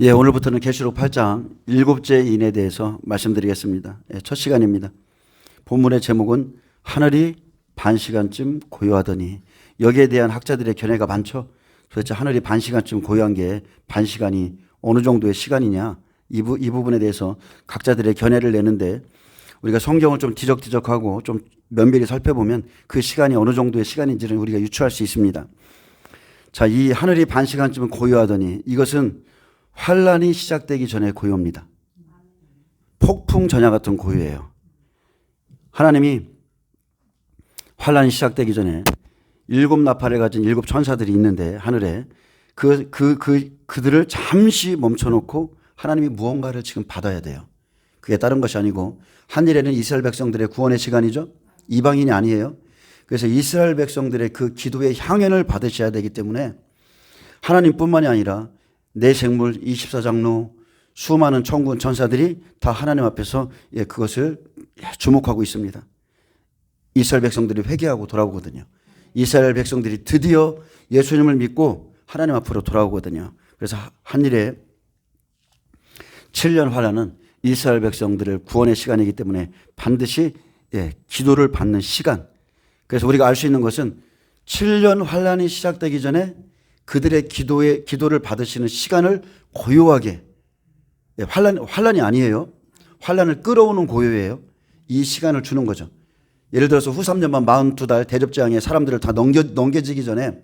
예, 오늘부터는 계시록 8장 일곱째 인에 대해서 말씀드리겠습니다. 예, 첫 시간입니다. 본문의 제목은 하늘이 반 시간쯤 고요하더니, 여기에 대한 학자들의 견해가 많죠. 도대체 하늘이 반 시간쯤 고요한 게 반 시간이 어느 정도의 시간이냐, 이 부분에 대해서 각자들의 견해를 내는데, 우리가 성경을 좀 뒤적뒤적하고 좀 면밀히 살펴보면 그 시간이 어느 정도의 시간인지를 우리가 유추할 수 있습니다. 자, 이 하늘이 반 시간쯤 고요하더니, 이것은 환란이 시작되기 전에 고요입니다. 폭풍 전야 같은 고요예요. 하나님이 환란이 시작되기 전에 일곱 나팔을 가진 일곱 천사들이 있는데, 하늘에 그들을 잠시 멈춰놓고 하나님이 무언가를 지금 받아야 돼요. 그게 다른 것이 아니고, 한일에는 이스라엘 백성들의 구원의 시간이죠. 이방인이 아니에요. 그래서 이스라엘 백성들의 그 기도의 향연을 받으셔야 되기 때문에 하나님뿐만이 아니라 내 생물 24장로 수많은 천군 천사들이 다 하나님 앞에서 그것을 주목하고 있습니다. 이스라엘 백성들이 회개하고 돌아오거든요. 이스라엘 백성들이 드디어 예수님을 믿고 하나님 앞으로 돌아오거든요. 그래서 한일에 7년 환란은 이스라엘 백성들을 구원의 시간이기 때문에 반드시 기도를 받는 시간. 그래서 우리가 알 수 있는 것은 7년 환란이 시작되기 전에 그들의 기도를 받으시는 시간을 고요하게, 환란이 아니에요. 환란을 끌어오는 고요예요. 이 시간을 주는 거죠. 예를 들어서 후 3년만 42달 대접재앙에 사람들을 다 넘겨지기 전에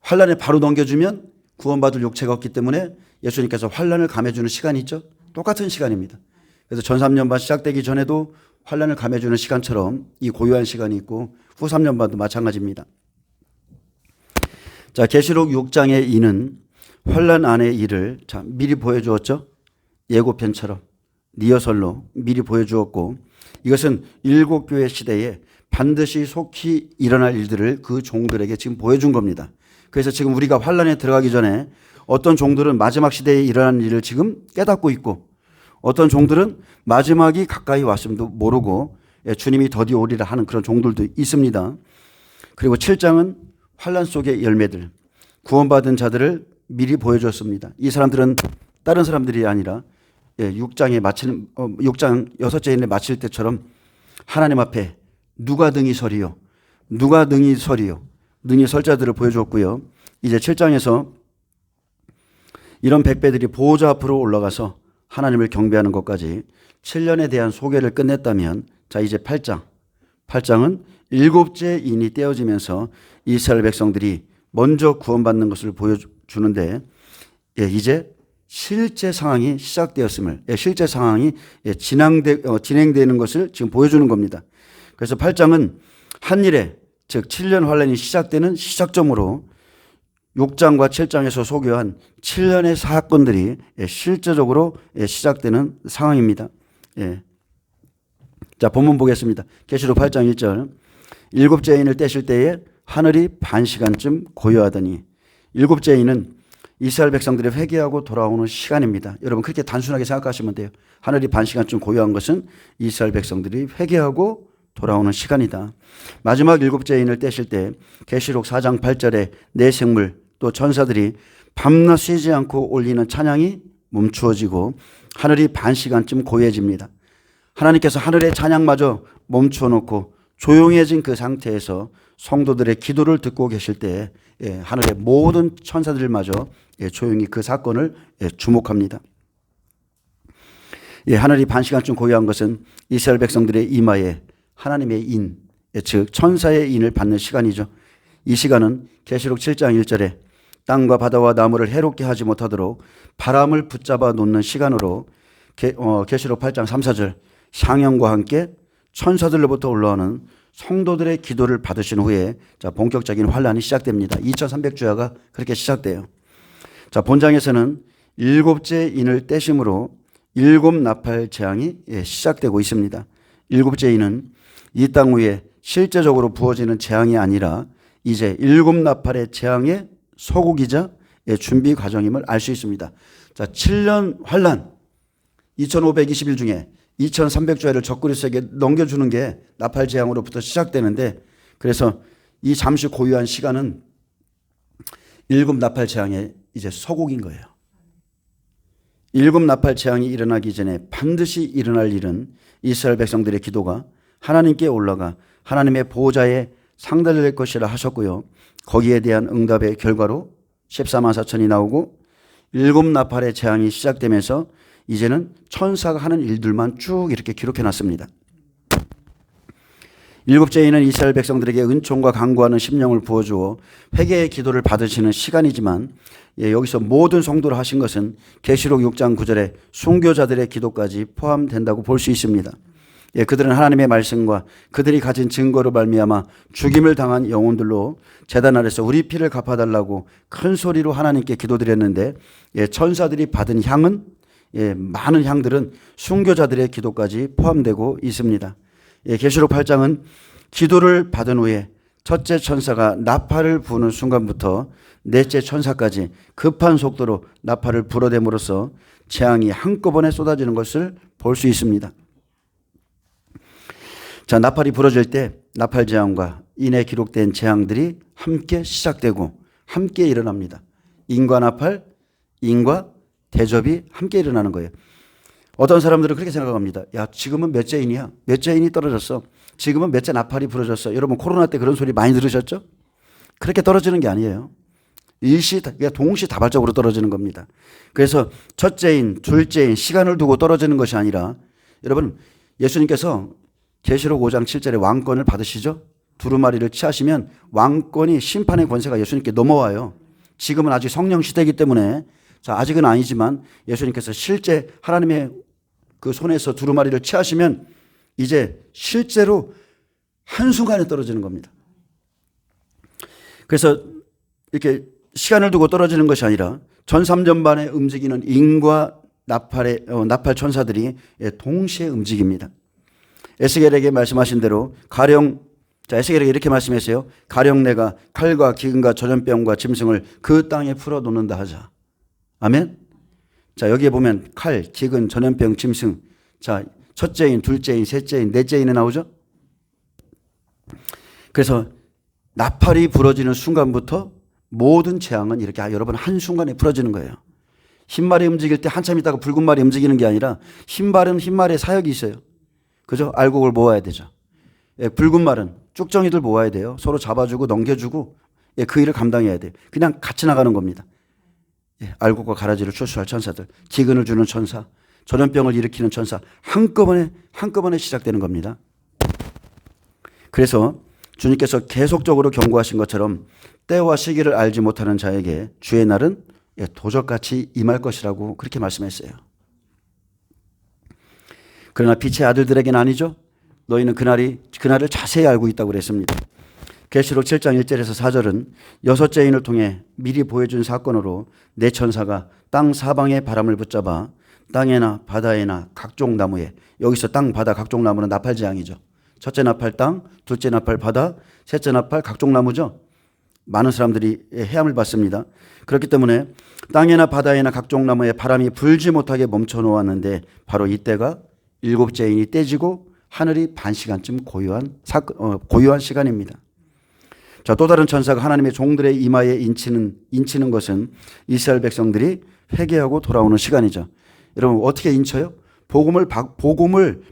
환란에 바로 넘겨주면 구원받을 육체가 없기 때문에 예수님께서 환란을 감해주는 시간이 있죠. 똑같은 시간입니다. 그래서 전 3년반 시작되기 전에도 환란을 감해주는 시간처럼 이 고요한 시간이 있고, 후 3년반도 마찬가지입니다. 자, 계시록 6장의 이는 환란 안의 일을 미리 보여주었죠. 예고편처럼 리허설로 미리 보여주었고, 이것은 일곱 교회 시대에 반드시 속히 일어날 일들을 그 종들에게 지금 보여준 겁니다. 그래서 지금 우리가 환란에 들어가기 전에 어떤 종들은 마지막 시대에 일어나는 일을 지금 깨닫고 있고, 어떤 종들은 마지막이 가까이 왔음도 모르고 주님이 더디 오리라 하는 그런 종들도 있습니다. 그리고 7장은 환란 속의 열매들, 구원받은 자들을 미리 보여줬습니다. 이 사람들은 다른 사람들이 아니라 6장 6째 인을 마칠 때처럼 하나님 앞에 누가 능히 서리요, 누가 능히 서리요, 능히 설 자들을 보여줬고요. 이제 7장에서 이런 백배들이 보호자 앞으로 올라가서 하나님을 경배하는 것까지 7년에 대한 소개를 끝냈다면, 자, 이제 8장은 일곱째 인이 떼어지면서 이스라엘 백성들이 먼저 구원받는 것을 보여주는데, 이제 실제 상황이 시작되었음을, 실제 상황이 진행되는 것을 지금 보여주는 겁니다. 그래서 8장은 한일에, 즉 7년 환란이 시작되는 시작점으로 6장과 7장에서 소개한 7년의 사건들이 실제적으로 시작되는 상황입니다. 자, 본문 보겠습니다. 계시록 8장 1절. 일곱째 인을 떼실 때에 하늘이 반 시간쯤 고요하더니, 일곱째 인은 이스라엘 백성들이 회개하고 돌아오는 시간입니다. 여러분, 그렇게 단순하게 생각하시면 돼요. 하늘이 반 시간쯤 고요한 것은 이스라엘 백성들이 회개하고 돌아오는 시간이다. 마지막 일곱째 인을 떼실 때 계시록 4장 8절에 내 생물 또 천사들이 밤낮 쉬지 않고 올리는 찬양이 멈추어지고 하늘이 반 시간쯤 고요해집니다. 하나님께서 하늘의 찬양마저 멈춰놓고 조용해진 그 상태에서 성도들의 기도를 듣고 계실 때 하늘의 모든 천사들마저 조용히 그 사건을 주목합니다. 하늘이 반 시간쯤 고요한 것은 이스라엘 백성들의 이마에 하나님의 인, 즉 천사의 인을 받는 시간이죠. 이 시간은 계시록 7장 1절에 땅과 바다와 나무를 해롭게 하지 못하도록 바람을 붙잡아 놓는 시간으로, 계시록 8장 3, 4절 상형과 함께 천사들로부터 올라오는 성도들의 기도를 받으신 후에 본격적인 환란이 시작됩니다. 2300주야가 그렇게 시작돼요. 자, 본장에서는 일곱째 인을 떼심으로 일곱 나팔 재앙이 시작되고 있습니다. 일곱째 인은 이 땅 위에 실제적으로 부어지는 재앙이 아니라 이제 일곱 나팔의 재앙의 소국이자 준비 과정임을 알 수 있습니다. 자, 7년 환란, 2520일 중에 2300주야를 적그리스에게 넘겨주는 게 나팔 재앙으로부터 시작되는데, 그래서 이 잠시 고요한 시간은 일곱 나팔 재앙의 이제 서곡인 거예요. 일곱 나팔 재앙이 일어나기 전에 반드시 일어날 일은 이스라엘 백성들의 기도가 하나님께 올라가 하나님의 보호자에 상달될 것이라 하셨고요. 거기에 대한 응답의 결과로 14만 4천이 나오고 일곱 나팔의 재앙이 시작되면서 이제는 천사가 하는 일들만 쭉 이렇게 기록해 놨습니다. 일곱째에는 이스라엘 백성들에게 은총과 강구하는 심령을 부어주어 회개의 기도를 받으시는 시간이지만 여기서 모든 성도를 하신 것은 계시록 6장 9절에 순교자들의 기도까지 포함된다고 볼 수 있습니다. 그들은 하나님의 말씀과 그들이 가진 증거로 말미암아 죽임을 당한 영혼들로 제단 아래서 우리 피를 갚아달라고 큰 소리로 하나님께 기도드렸는데 천사들이 받은 향은 많은 향들은 순교자들의 기도까지 포함되고 있습니다. 계시록 8장은 기도를 받은 후에 첫째 천사가 나팔을 부는 순간부터 넷째 천사까지 급한 속도로 나팔을 불어댐으로써 재앙이 한꺼번에 쏟아지는 것을 볼 수 있습니다. 자, 나팔이 불어질 때 나팔 재앙과 인에 기록된 재앙들이 함께 시작되고 함께 일어납니다. 인과 나팔, 인과 대접이 함께 일어나는 거예요. 어떤 사람들은 그렇게 생각합니다. 야, 지금은 몇째 인이야? 몇째 인이 떨어졌어? 지금은 몇째 나팔이 불어졌어? 여러분 코로나 때 그런 소리 많이 들으셨죠? 그렇게 떨어지는 게 아니에요. 동시다발적으로 떨어지는 겁니다. 그래서 첫째인, 둘째인 시간을 두고 떨어지는 것이 아니라 여러분 예수님께서 계시록 5장 7절에 왕권을 받으시죠? 두루마리를 취하시면 왕권이 심판의 권세가 예수님께 넘어와요. 지금은 아직 성령 시대이기 때문에 자, 아직은 아니지만 예수님께서 실제 하나님의 그 손에서 두루마리를 취하시면 이제 실제로 한순간에 떨어지는 겁니다. 그래서 이렇게 시간을 두고 떨어지는 것이 아니라 전삼전반에 움직이는 인과 나팔 천사들이 동시에 움직입니다. 에스겔에게 말씀하신 대로 에스겔에게 이렇게 말씀했어요. 가령 내가 칼과 기근과 전염병과 짐승을 그 땅에 풀어놓는다 하자. 아멘. 자, 여기에 보면 칼, 기근, 전염병, 짐승. 자, 첫째인, 둘째인, 셋째인, 넷째인에 나오죠. 그래서 나팔이 부러지는 순간부터 모든 재앙은 이렇게 여러분 한순간에 부러지는 거예요. 흰말이 움직일 때 한참 있다가 붉은 말이 움직이는 게 아니라 흰말은 흰말의 사역이 있어요. 그죠? 알곡을 모아야 되죠. 붉은 말은 쭉정이들 모아야 돼요. 서로 잡아주고 넘겨주고 그 일을 감당해야 돼요. 그냥 같이 나가는 겁니다. 알곡과 가라지를 출수할 천사들, 기근을 주는 천사, 전염병을 일으키는 천사 한꺼번에 시작되는 겁니다. 그래서 주님께서 계속적으로 경고하신 것처럼 때와 시기를 알지 못하는 자에게 주의 날은 도적같이 임할 것이라고 그렇게 말씀했어요. 그러나 빛의 아들들에게는 아니죠. 너희는 그날을 자세히 알고 있다고 그랬습니다. 계시록 7장 1절에서 4절은 여섯째 인을 통해 미리 보여준 사건으로 네 천사가 땅 사방의 바람을 붙잡아 땅에나 바다에나 각종 나무에, 여기서 땅, 바다, 각종 나무는 나팔 재앙이죠. 첫째 나팔 땅, 둘째 나팔 바다, 셋째 나팔 각종 나무죠. 많은 사람들이 해함을 받습니다. 그렇기 때문에 땅에나 바다에나 각종 나무에 바람이 불지 못하게 멈춰 놓았는데 바로 이때가 일곱째 인이 떼지고 하늘이 반 시간쯤 고요한 시간입니다. 자, 또 다른 천사가 하나님의 종들의 이마에 인치는 것은 이스라엘 백성들이 회개하고 돌아오는 시간이죠. 여러분 어떻게 인쳐요? 복음을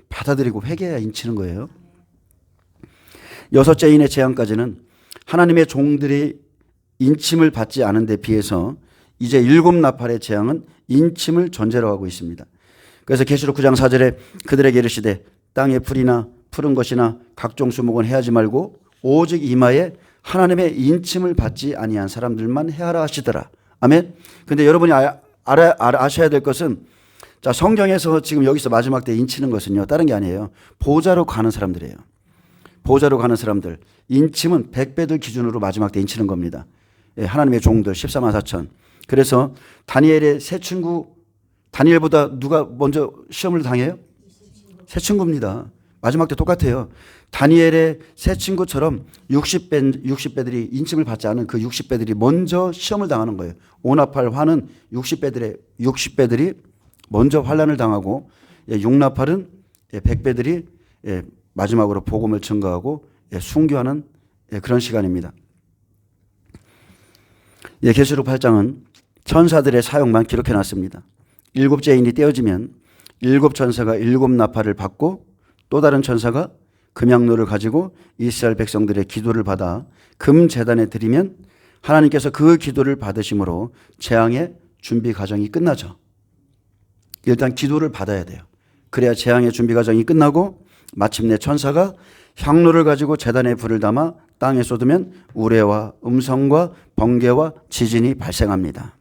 받아들이고 회개해야 인치는 거예요. 여섯째 인의 재앙까지는 하나님의 종들이 인침을 받지 않은 데 비해서 이제 일곱 나팔의 재앙은 인침을 전제로 하고 있습니다. 그래서 계시록 9장 4절에 그들에게 이르시되 땅의 풀이나 푸른 것이나 각종 수목은 해하지 말고 오직 이마에 하나님의 인침을 받지 아니한 사람들만 해하라 하시더라. 아멘. 근데 여러분이 아셔야 될 것은 자, 성경에서 지금 여기서 마지막 때 인치는 것은요, 다른 게 아니에요. 보좌로 가는 사람들이에요. 보좌로 가는 사람들. 인침은 백배들 기준으로 마지막 때 인치는 겁니다. 하나님의 종들 14만 4천. 그래서 다니엘의 세 친구, 다니엘보다 누가 먼저 시험을 당해요? 세 친구입니다. 마지막 때 똑같아요. 다니엘의 세 친구처럼 60배들이 인침을 받지 않은 그 60배들이 먼저 시험을 당하는 거예요. 오나팔 화는 60배들이 먼저 환난을 당하고 육나팔은 100배들이 마지막으로 복음을 증거하고 순교하는 그런 시간입니다. 계시록 8장은 천사들의 사역만 기록해 놨습니다. 일곱째 인이 떼어지면 일곱 천사가 일곱 나팔을 받고 또 다른 천사가 금향로를 가지고 이스라엘 백성들의 기도를 받아 금제단에 드리면 하나님께서 그 기도를 받으심으로 재앙의 준비 과정이 끝나죠. 일단 기도를 받아야 돼요. 그래야 재앙의 준비 과정이 끝나고 마침내 천사가 향로를 가지고 제단에 불을 담아 땅에 쏟으면 우레와 음성과 번개와 지진이 발생합니다.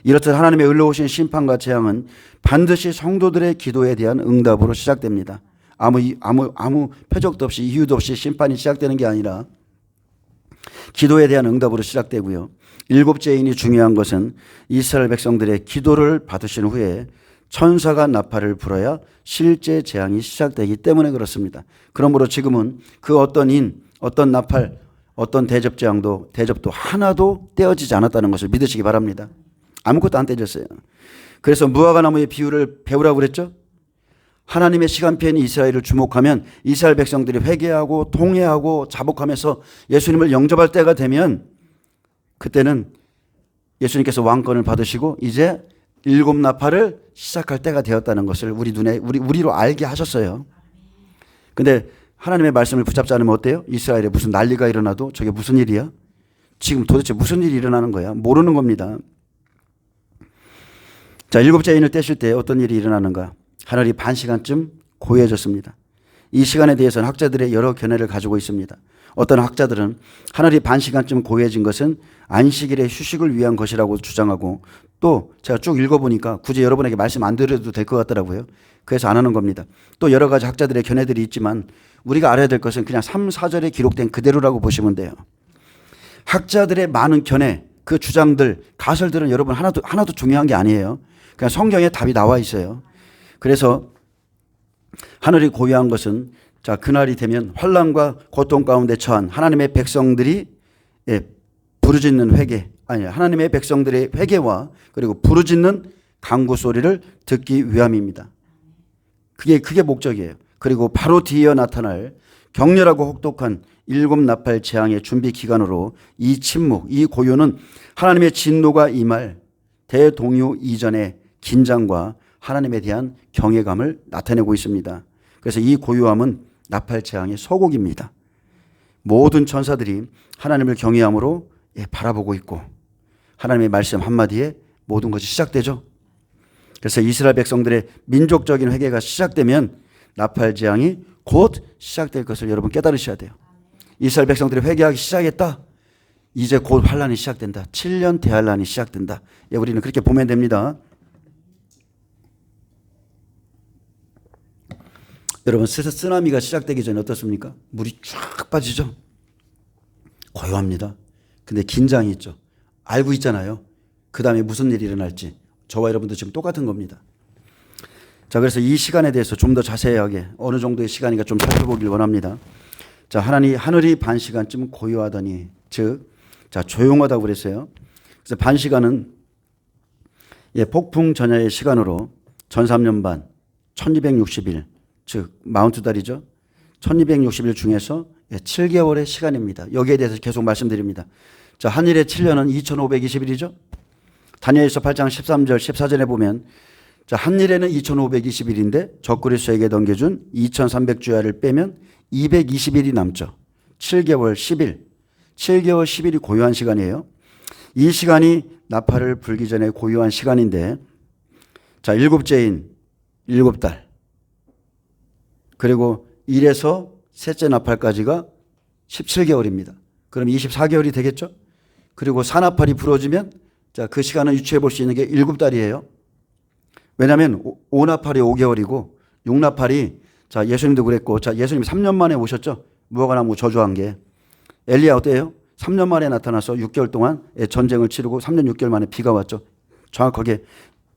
이렇듯 하나님의 을러오신 심판과 재앙은 반드시 성도들의 기도에 대한 응답으로 시작됩니다. 아무 표적도 없이 이유도 없이 심판이 시작되는 게 아니라 기도에 대한 응답으로 시작되고요. 일곱째 인이 중요한 것은 이스라엘 백성들의 기도를 받으신 후에 천사가 나팔을 불어야 실제 재앙이 시작되기 때문에 그렇습니다. 그러므로 지금은 그 어떤 인, 어떤 나팔, 어떤 대접도 하나도 떼어지지 않았다는 것을 믿으시기 바랍니다. 아무것도 안 떼졌어요. 그래서 무화과 나무의 비유를 배우라고 그랬죠. 하나님의 시간표인 이스라엘을 주목하면 이스라엘 백성들이 회개하고 통회하고 자복하면서 예수님을 영접할 때가 되면 그때는 예수님께서 왕권을 받으시고 이제 일곱 나팔을 시작할 때가 되었다는 것을 우리로 알게 하셨어요. 근데 하나님의 말씀을 붙잡지 않으면 어때요? 이스라엘에 무슨 난리가 일어나도 저게 무슨 일이야? 지금 도대체 무슨 일이 일어나는 거야? 모르는 겁니다. 자, 일곱째 인을 떼실 때 어떤 일이 일어나는가? 하늘이 반 시간쯤 고요해졌습니다. 이 시간에 대해서는 학자들의 여러 견해를 가지고 있습니다. 어떤 학자들은 하늘이 반 시간쯤 고요해진 것은 안식일의 휴식을 위한 것이라고 주장하고 또 제가 쭉 읽어보니까 굳이 여러분에게 말씀 안 드려도 될 것 같더라고요. 그래서 안 하는 겁니다. 또 여러 가지 학자들의 견해들이 있지만 우리가 알아야 될 것은 그냥 3, 4절에 기록된 그대로라고 보시면 돼요. 학자들의 많은 견해, 그 주장들, 가설들은 여러분 하나도 중요한 게 아니에요. 그냥 성경에 답이 나와 있어요. 그래서 하늘이 고요한 것은 자, 그날이 되면 환난과 고통 가운데 처한 하나님의 백성들이 부르짖는 하나님의 백성들의 회개와 그리고 부르짖는 간구 소리를 듣기 위함입니다. 그게 목적이에요. 그리고 바로 뒤이어 나타날 격렬하고 혹독한 일곱 나팔 재앙의 준비 기간으로 이 침묵, 이 고요는 하나님의 진노가 임할 대동요 이전의 긴장과 하나님에 대한 경외감을 나타내고 있습니다. 그래서 이 고요함은 나팔 재앙의 서곡입니다. 모든 천사들이 하나님을 경외함으로 바라보고 있고 하나님의 말씀 한마디에 모든 것이 시작되죠. 그래서 이스라엘 백성들의 민족적인 회개가 시작되면 나팔 재앙이 곧 시작될 것을 여러분 깨달으셔야 돼요. 이스라엘 백성들이 회개하기 시작했다. 이제 곧 환란이 시작된다. 7년 대환란이 시작된다. 우리는 그렇게 보면 됩니다. 여러분 쓰나미가 시작되기 전에 어떻습니까? 물이 쫙 빠지죠. 고요합니다. 근데 긴장이 있죠. 알고 있잖아요. 그 다음에 무슨 일이 일어날지. 저와 여러분도 지금 똑같은 겁니다. 자, 그래서 이 시간에 대해서 좀 더 자세하게 어느 정도의 시간인가 좀 살펴보길 원합니다. 자, 하늘이 반 시간쯤 고요하더니 조용하다고 그랬어요. 그래서 반 시간은 폭풍 전야의 시간으로 전삼년 반 1260일 즉 42달이죠. 1260일 중에서 7개월의 시간입니다. 여기에 대해서 계속 말씀드립니다. 자, 한일의 7년은 2520일이죠. 다니엘서 8장 13절 14절에 보면 자, 한일에는 2520일인데 적그리스도에게 넘겨준 2300주야를 빼면 220일이 남죠. 7개월 10일. 7개월 10일이 고요한 시간이에요. 이 시간이 나팔을 불기 전에 고요한 시간인데 자, 일곱째인 7달. 그리고 1에서 셋째 나팔까지가 17개월입니다. 그럼 24개월이 되겠죠? 그리고 사나팔이 불어지면 자, 그 시간을 유추해 볼 수 있는 게 7달이에요. 왜냐하면 5나팔이 5개월이고 6나팔이 자, 예수님도 그랬고 자, 예수님 3년 만에 오셨죠? 무화과나무 저주한 게. 엘리야 어때요? 3년 만에 나타나서 6개월 동안 전쟁을 치르고 3년 6개월 만에 비가 왔죠. 정확하게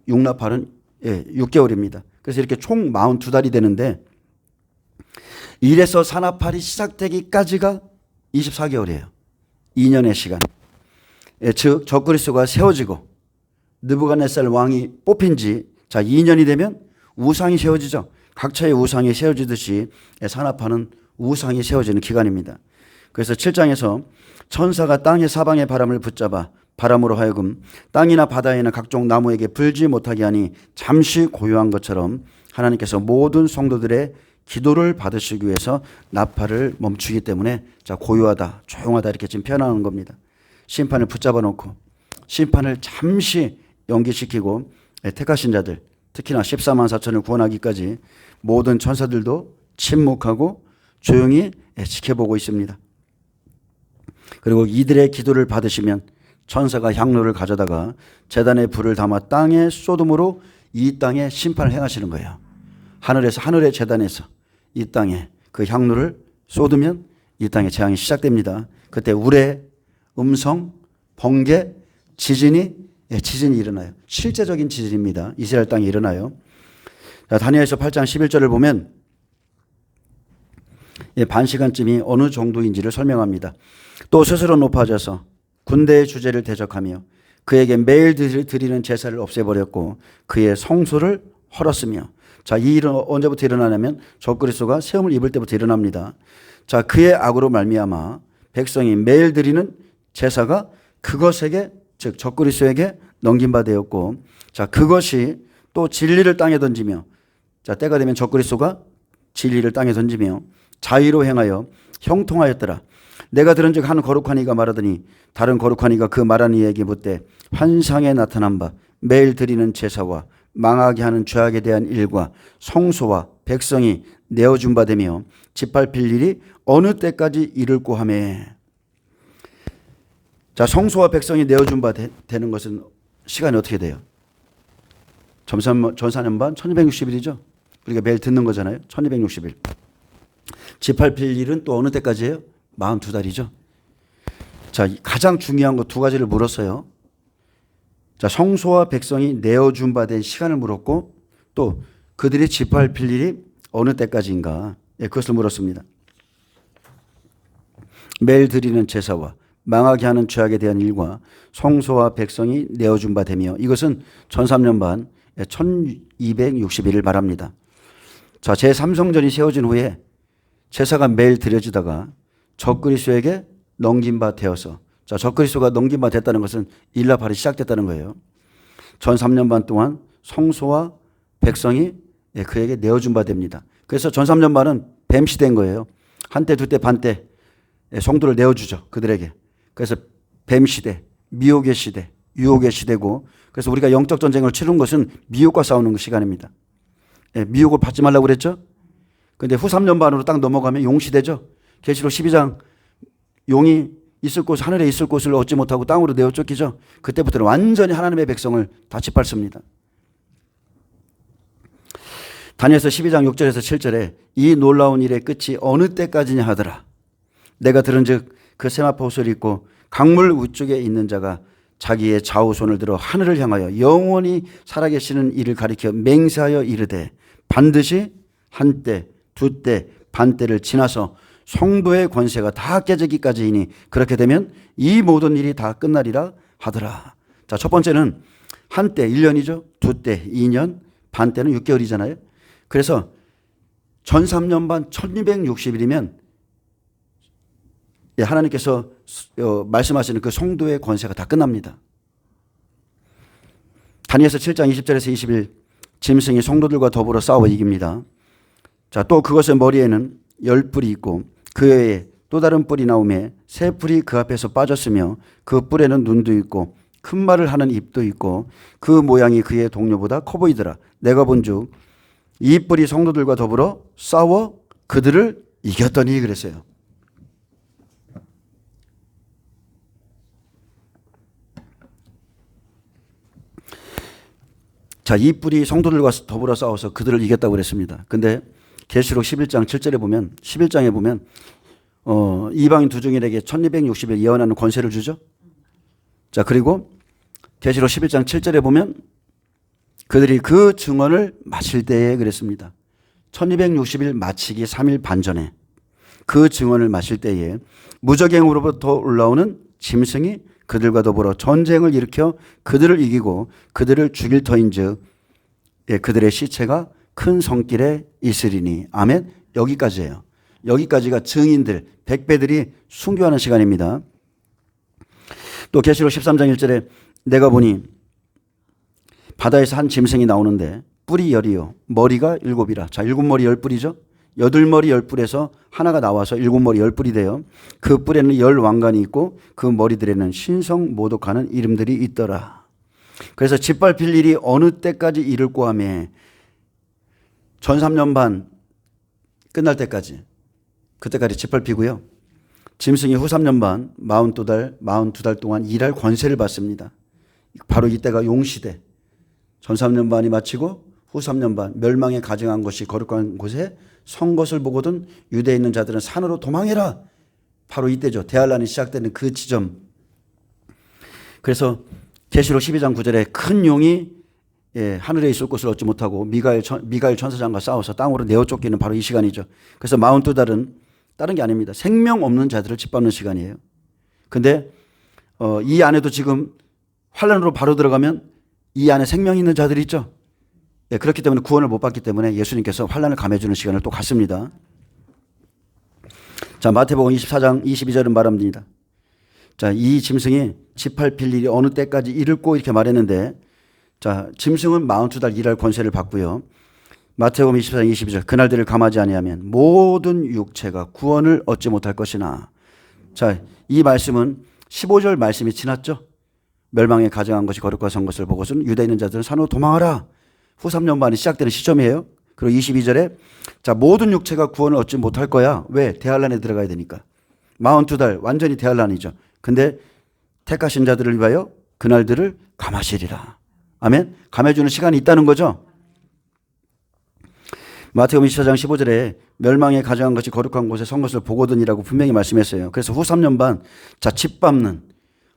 6나팔은 6개월입니다. 그래서 이렇게 총 42달이 되는데 1에서 사나팔이 시작되기까지가 24개월이에요. 2년의 시간. 즉 적그리스도가 세워지고 느부갓네살 왕이 뽑힌 지 자 2년이 되면 우상이 세워지죠. 각처의 우상이 세워지듯이 사나파는 우상이 세워지는 기간입니다. 그래서 7장에서 천사가 땅의 사방의 바람을 붙잡아 바람으로 하여금 땅이나 바다에나 각종 나무에게 불지 못하게 하니 잠시 고요한 것처럼 하나님께서 모든 성도들의 기도를 받으시기 위해서 나팔을 멈추기 때문에 자, 고요하다, 조용하다 이렇게 지금 표현하는 겁니다. 심판을 붙잡아 놓고 심판을 잠시 연기시키고 택하신 자들, 특히나 14만 4천을 구원하기까지 모든 천사들도 침묵하고 조용히 지켜보고 있습니다. 그리고 이들의 기도를 받으시면 천사가 향로를 가져다가 제단에 불을 담아 땅에 쏟음으로 이 땅에 심판을 행하시는 거예요. 하늘에서, 하늘의 제단에서 이 땅에 그 향로를 쏟으면 이 땅에 재앙이 시작됩니다. 그때 우레, 음성, 번개, 지진이 일어나요. 실제적인 지진입니다. 이스라엘 땅에 일어나요. 자, 다니엘서 8장 11절을 보면 반 시간쯤이 어느 정도인지를 설명합니다. 또 스스로 높아져서 군대의 주제를 대적하며 그에게 매일 드리는 제사를 없애버렸고 그의 성소를 헐었으며, 자, 이 일은 언제부터 일어나냐면 적그리스도가 세움을 입을 때부터 일어납니다. 자, 그의 악으로 말미암아 백성이 매일 드리는 제사가 그것에게, 즉 적그리스도에게 넘긴 바 되었고, 자, 그것이 또 진리를 땅에 던지며, 자, 때가 되면 적그리스도가 진리를 땅에 던지며 자의로 행하여 형통하였더라. 내가 들은즉 한 거룩한 이가 말하더니 다른 거룩한 이가 그 말하는 이에게 묻되 환상에 나타난 바 매일 드리는 제사와 망하게 하는 죄악에 대한 일과 성소와 백성이 내어준 바 되며 짓밟힐 일이 어느 때까지 이를꼬 하매. 자, 성소와 백성이 내어준 바 되는 것은 시간이 어떻게 돼요? 전사년반 1260일이죠. 우리가 매일 듣는 거잖아요. 1260일. 짓밟힐 일은 또 어느 때까지예요? 42달이죠. 자, 가장 중요한 거 두 가지를 물었어요. 자, 성소와 백성이 내어준 바 된 시간을 물었고 또 그들이 짓밟힐 일이 어느 때까지인가, 그것을 물었습니다. 매일 드리는 제사와 망하게 하는 죄악에 대한 일과 성소와 백성이 내어준 바 되며, 이것은 전삼년반 1260일을 말합니다. 자, 제3성전이 세워진 후에 제사가 매일 드려지다가 적그리스도에게 넘긴 바 되어서, 자, 적그리스도가 넘긴 바 됐다는 것은 일라팔이 시작됐다는 거예요. 전 3년 반 동안 성소와 백성이 그에게 내어준 바 됩니다. 그래서 전 3년 반은 뱀시대인 거예요. 한때, 두때, 반때 성도를 내어주죠. 그들에게. 그래서 뱀시대, 미혹의 시대, 유혹의 시대고, 그래서 우리가 영적 전쟁을 치른 것은 미혹과 싸우는 시간입니다. 미혹을 받지 말라고 그랬죠. 그런데 후 3년 반으로 딱 넘어가면 용시대죠. 계시록 12장 용이 있을 곳, 하늘에 있을 곳을 얻지 못하고 땅으로 내어 쫓기죠. 그때부터는 완전히 하나님의 백성을 다 짓밟습니다. 다니엘서 12장 6절에서 7절에 이 놀라운 일의 끝이 어느 때까지냐 하더라. 내가 들은즉 그 세마포 옷을 입고 강물 위쪽에 있는 자가 자기의 좌우 손을 들어 하늘을 향하여 영원히 살아계시는 이를 가리켜 맹세하여 이르되 반드시 한때, 두때, 반때를 지나서 성도의 권세가 다 깨지기까지이니 그렇게 되면 이 모든 일이 다 끝나리라 하더라. 자, 첫 번째는 한때 1년이죠. 두때 2년, 반때는 6개월이잖아요. 그래서 전 3년 반 1260일이면 하나님께서 말씀하시는 그 성도의 권세가 다 끝납니다. 다니엘서 7장 20절에서 21, 짐승이 성도들과 더불어 싸워 이깁니다. 자, 또 그것의 머리에는 10뿔이 있고 그 외에 또 다른 뿔이 나오매 새 뿔이 그 앞에서 빠졌으며 그 뿔에는 눈도 있고 큰 말을 하는 입도 있고 그 모양이 그의 동료보다 커 보이더라. 내가 본즉 이 뿔이 성도들과 더불어 싸워 그들을 이겼더니 그랬어요. 자, 이 뿔이 성도들과 더불어 싸워서 그들을 이겼다고 그랬습니다. 근데 계시록 11장 7절에 보면, 11장에 보면 이방인 두 종일에게 1260일 예언하는 권세를 주죠. 자, 그리고 계시록 11장 7절에 보면 그들이 그 증언을 마칠 때에 그랬습니다. 1260일 마치기 3일 반 전에 그 증언을 마칠 때에 무적행으로부터 올라오는 짐승이 그들과 더불어 전쟁을 일으켜 그들을 이기고 그들을 죽일 터인즉 그들의 시체가 큰 성길에 있으리니. 아멘. 여기까지예요. 여기까지가 증인들, 백배들이 순교하는 시간입니다. 또 계시록 13장 1절에 내가 보니 바다에서 한 짐승이 나오는데 뿔이 10이요 머리가 7이라. 자, 7머리 10뿔이죠. 8머리 10뿔에서 하나가 나와서 7머리 10뿔이 돼요. 그 뿔에는 10왕관이 있고 그 머리들에는 신성 모독하는 이름들이 있더라. 그래서 짓밟힐 일이 어느 때까지 이를꼬 하며 전 3년 반 끝날 때까지, 그때까지 짓밟히고요. 짐승이 후 3년 반 42달 동안 일할 권세를 받습니다. 바로 이때가 용시대. 전 3년 반이 마치고 후 3년 반 멸망에 가증한 것이 거룩한 곳에 선 것을 보거든 유대에 있는 자들은 산으로 도망해라. 바로 이때죠. 대환란이 시작되는 그 지점. 그래서 계시록 12장 9절에 큰 용이 하늘에 있을 곳을 얻지 못하고 미가엘 천사장과 싸워서 땅으로 내어 쫓기는 바로 이 시간이죠. 그래서 42달은 다른 게 아닙니다. 생명 없는 자들을 짓밟는 시간이에요. 근데 이 안에도 지금 환란으로 바로 들어가면 이 안에 생명 있는 자들이 있죠. 그렇기 때문에 구원을 못 받기 때문에 예수님께서 환란을 감해주는 시간을 또 갖습니다. 자, 마태복음 24장 22절은 말합니다. 자, 이 짐승이 짓밟힐 일이 어느 때까지 이를꼬 이렇게 말했는데, 자, 짐승은 42달 일할 권세를 받고요. 마태복음 24장 22절 그날들을 감하지 아니하면 모든 육체가 구원을 얻지 못할 것이나. 자, 이 말씀은 15절 말씀이 지났죠. 멸망에 가증한 것이 거룩과 선 것을 보고서는 유대에 있는 자들은 산으로 도망하라. 후 3년 반이 시작되는 시점이에요. 그리고 22절에 자, 모든 육체가 구원을 얻지 못할 거야. 왜? 대환란에 들어가야 되니까. 42달 완전히 대환란이죠. 근데 택하신 자들을 위하여 그날들을 감하시리라. 아멘. 감해주는 시간이 있다는 거죠. 마태복음 24장 15절에 멸망에 가증한 것이 거룩한 곳에 선 것을 보거든이라고 분명히 말씀했어요. 그래서 후 3년 반 자, 짓밟는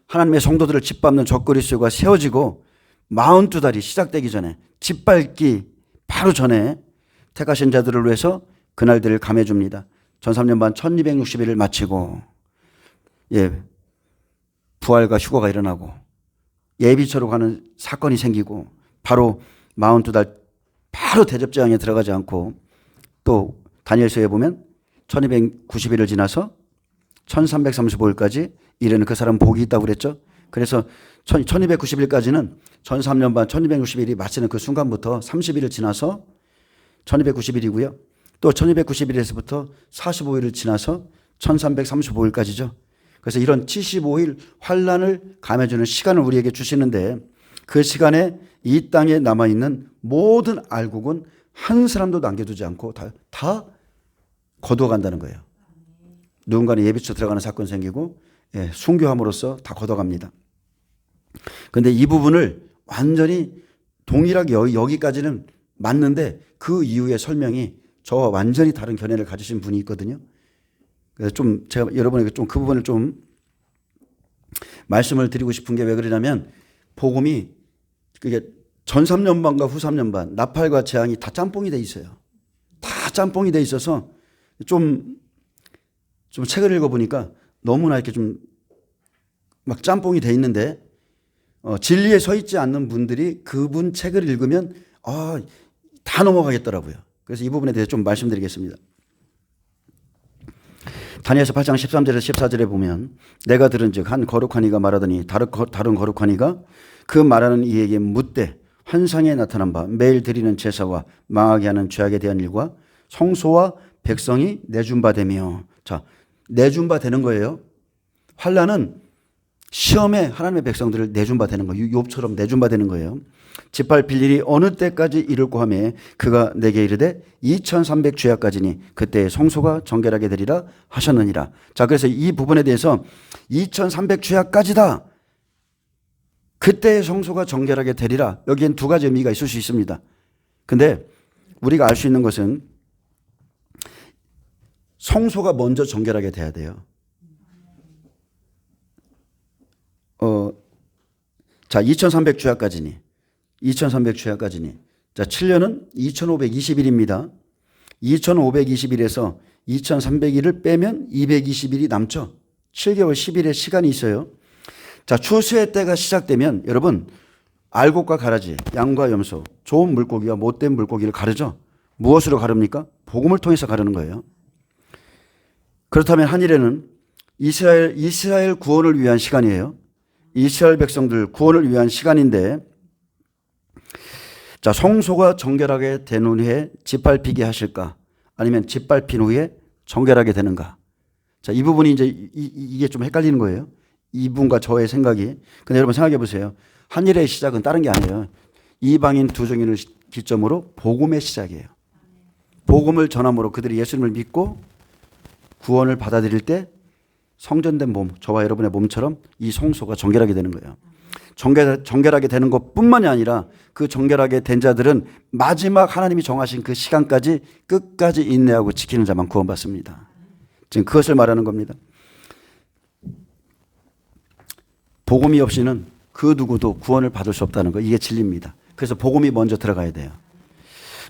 하나님의 성도들을 짓밟는 적그리스도가 세워지고 42달이 시작되기 전에 짓밟기 바로 전에 택하신 자들을 위해서 그날들을 감해 줍니다. 전 3년 반 1260일을 마치고 부활과 휴거가 일어나고 예비처로 가는 사건이 생기고 바로 42달 바로 대접재앙에 들어가지 않고 또 다니엘서에 보면 1290일을 지나서 1335일까지 이르는 그 사람 복이 있다고 그랬죠. 그래서 1290일까지는 전 3년 반 1260일이 마치는 그 순간부터 30일을 지나서 1290일이고요. 또 1290일에서부터 45일을 지나서 1335일까지죠. 그래서 이런 75일 환란을 감해주는 시간을 우리에게 주시는데 그 시간에 이 땅에 남아있는 모든 알곡은 한 사람도 남겨두지 않고 다 거두어간다는 거예요. 누군가는 예비처 들어가는 사건 생기고 순교함으로써 다 걷어갑니다. 그런데 이 부분을 완전히 동일하게 여기까지는 맞는데 그 이후의 설명이 저와 완전히 다른 견해를 가지신 분이 있거든요. 그래서 좀 제가 여러분에게 좀 그 부분을 좀 말씀을 드리고 싶은 게 왜 그러냐면 복음이 그게 전 3년 반과 후 3년 반 나팔과 재앙이 다 짬뽕이 돼 있어요. 다 짬뽕이 돼 있어서 좀 책을 읽어보니까 너무나 이렇게 좀 막 짬뽕이 돼 있는데 진리에 서 있지 않는 분들이 그분 책을 읽으면 다 넘어가겠더라고요. 그래서 이 부분에 대해서 좀 말씀드리겠습니다. 다니엘서 8장 13절에서 14절에 보면 내가 들은즉 한 거룩한 이가 말하더니 다른 거룩한 이가 그 말하는 이에게 묻되 환상에 나타난 바 매일 드리는 제사와 망하게 하는 죄악에 대한 일과 성소와 백성이 내준바되며. 자, 내준바되는 거예요. 환란은 시험에 하나님의 백성들을 내준바되는 거예요. 욥처럼 내준바되는 거예요. 짓밟힐 일이 어느 때까지 이를꼬 하매 그가 내게 이르되 2300 죄악까지니 그때 성소가 정결하게 되리라 하셨느니라. 자, 그래서 이 부분에 대해서 2300 죄악까지다. 그때의 성소가 정결하게 되리라. 여기엔 두 가지 의미가 있을 수 있습니다. 근데 우리가 알 수 있는 것은 성소가 먼저 정결하게 돼야 돼요. 자, 2300 죄악까지니. 2300 죄악까지니. 자, 7년은 2520일입니다. 2520일에서 2300일을 빼면 220일이 남죠. 7개월 10일의 시간이 있어요. 자, 추수의 때가 시작되면 여러분 알곡과 가라지, 양과 염소, 좋은 물고기와 못된 물고기를 가르죠. 무엇으로 가릅니까? 복음을 통해서 가르는 거예요. 그렇다면 한일에는 이스라엘 구원을 위한 시간이에요. 이스라엘 백성들 구원을 위한 시간인데, 자, 성소가 정결하게 된 후에 짓밟히게 하실까? 아니면 짓밟힌 후에 정결하게 되는가? 자, 이 부분이 이제 이게 좀 헷갈리는 거예요. 이분과 저의 생각이. 근데 여러분 생각해 보세요. 한 일의 시작은 다른 게 아니에요. 이방인 두 종인을 기점으로 복음의 시작이에요. 복음을 전함으로 그들이 예수님을 믿고 구원을 받아들일 때 성전된 몸, 저와 여러분의 몸처럼 이 성소가 정결하게 되는 거예요. 정결하게 되는 것뿐만이 아니라 그 정결하게 된 자들은 마지막 하나님이 정하신 그 시간까지 끝까지 인내하고 지키는 자만 구원받습니다. 지금 그것을 말하는 겁니다. 복음이 없이는 그 누구도 구원을 받을 수 없다는 거, 이게 진리입니다. 그래서 복음이 먼저 들어가야 돼요.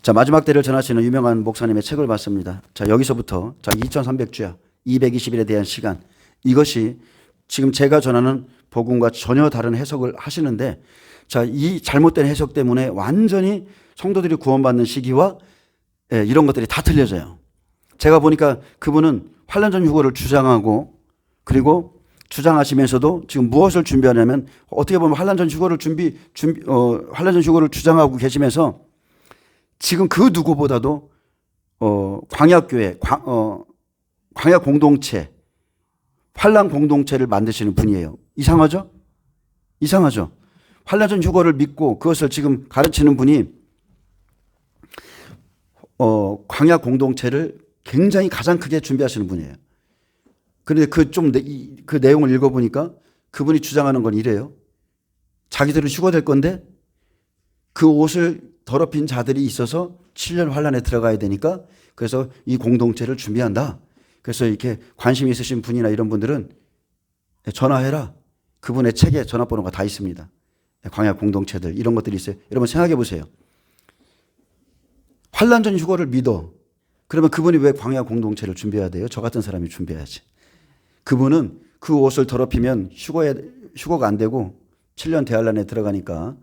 자, 마지막 때를 전하시는 유명한 목사님의 책을 봤습니다. 자, 여기서부터 자 2300주야 220일에 대한 시간, 이것이 지금 제가 전하는 복음과 전혀 다른 해석을 하시는데, 자, 이 잘못된 해석 때문에 완전히 성도들이 구원받는 시기와 이런 것들이 다 틀려져요. 제가 보니까 그분은 환란전 휴거를 주장하고, 그리고 주장하시면서도 지금 무엇을 준비하냐면, 어떻게 보면 환란전 휴거를 환란전 휴거를 주장하고 계시면서 지금 그 누구보다도 광야교회, 광야 공동체, 환란 공동체를 만드시는 분이에요. 이상하죠? 이상하죠? 환란전 휴거를 믿고 그것을 지금 가르치는 분이 광야 공동체를 굉장히 가장 크게 준비하시는 분이에요. 그런데 그 내용을 읽어보니까 그분이 주장하는 건 이래요. 자기들은 휴거될 건데 그 옷을 더럽힌 자들이 있어서 7년 환란에 들어가야 되니까 그래서 이 공동체를 준비한다. 그래서 이렇게 관심 있으신 분이나 이런 분들은 전화해라. 그분의 책에 전화번호가 다 있습니다. 광야 공동체들 이런 것들이 있어요. 여러분 생각해 보세요. 환란전 휴거를 믿어. 그러면 그분이 왜 광야 공동체를 준비해야 돼요? 저 같은 사람이 준비해야지. 그분은 그 옷을 더럽히면 휴거가 안 되고 7년 대환란에 들어가니까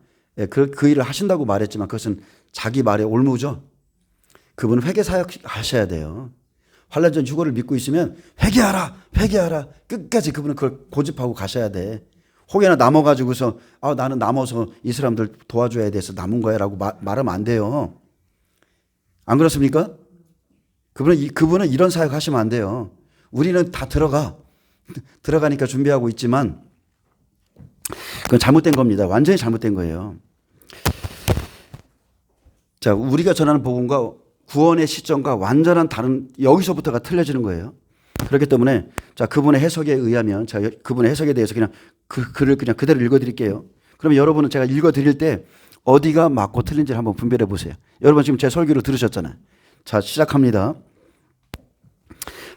그 일을 하신다고 말했지만 그것은 자기 말의 올무죠. 그분은 회개사역 하셔야 돼요. 환란전 휴거를 믿고 있으면 회개하라 끝까지 그분은 그걸 고집하고 가셔야 돼. 혹여나 남아가지고서 나는 남아서 이 사람들 도와줘야 돼서 남은 거야 라고 말하면 안 돼요. 안 그렇습니까? 그분은 이런 사역 하시면 안 돼요. 우리는 다 들어가니까 준비하고 있지만 그건 잘못된 겁니다. 완전히 잘못된 거예요. 자, 우리가 전하는 복음과 구원의 시점과 완전한 다른, 여기서부터가 틀려지는 거예요. 그렇기 때문에 자, 그분의 해석에 의하면, 자, 그분의 해석에 대해서 그냥 그 글을 그냥 그대로 읽어드릴게요. 그러면 여러분은 제가 읽어드릴 때 어디가 맞고 틀린지를 한번 분별해 보세요. 여러분 지금 제 설교를 들으셨잖아요. 자, 시작합니다.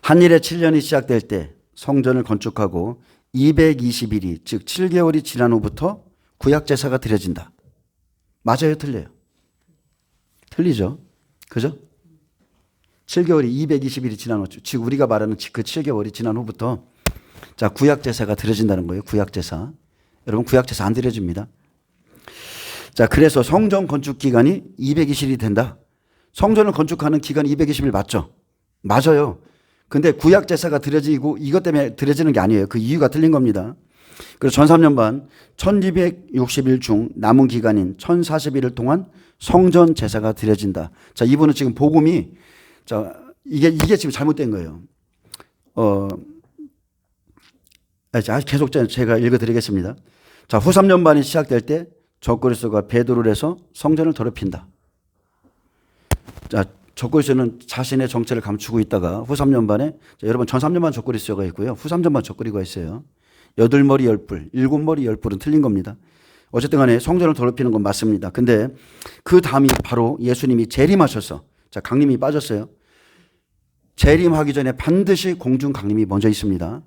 한 일의 7년이 시작될 때 성전을 건축하고 220일이 즉 7개월이 지난 후부터 구약제사가 드려진다. 맞아요? 틀려요? 틀리죠? 그죠? 7개월이 220일이 지난 후, 즉 우리가 말하는 그 7개월이 지난 후부터 자, 구약제사가 드려진다는 거예요. 구약제사. 여러분 구약제사 안 드려집니다. 자, 그래서 성전 건축 기간이 220일이 된다. 성전을 건축하는 기간이 220일 맞죠? 맞아요. 근데 구약제사가 드려지고 이것 때문에 드려지는 게 아니에요. 그 이유가 틀린 겁니다. 그래서 전 3년 반 1260일 중 남은 기간인 1040일을 동안 성전 제사가 드려진다. 자, 이분은 지금 복음이 자, 이게 지금 잘못된 거예요. 계속 제가 읽어드리겠습니다. 자, 후 3년 반이 시작될 때 적그리스도가 배도를 해서 성전을 더럽힌다. 자, 적그리스도는 자신의 정체를 감추고 있다가 후 3년 반에 자, 여러분 전 3년 반 적그리스도가 있고요. 후 3년 반 적그리스도가 있어요. 8머리 10뿔, 7머리 10뿔은 틀린 겁니다. 어쨌든 간에 성전을 더럽히는 건 맞습니다. 근데 그 다음이 바로 예수님이 재림하셔서 자, 강림이 빠졌어요. 재림하기 전에 반드시 공중 강림이 먼저 있습니다.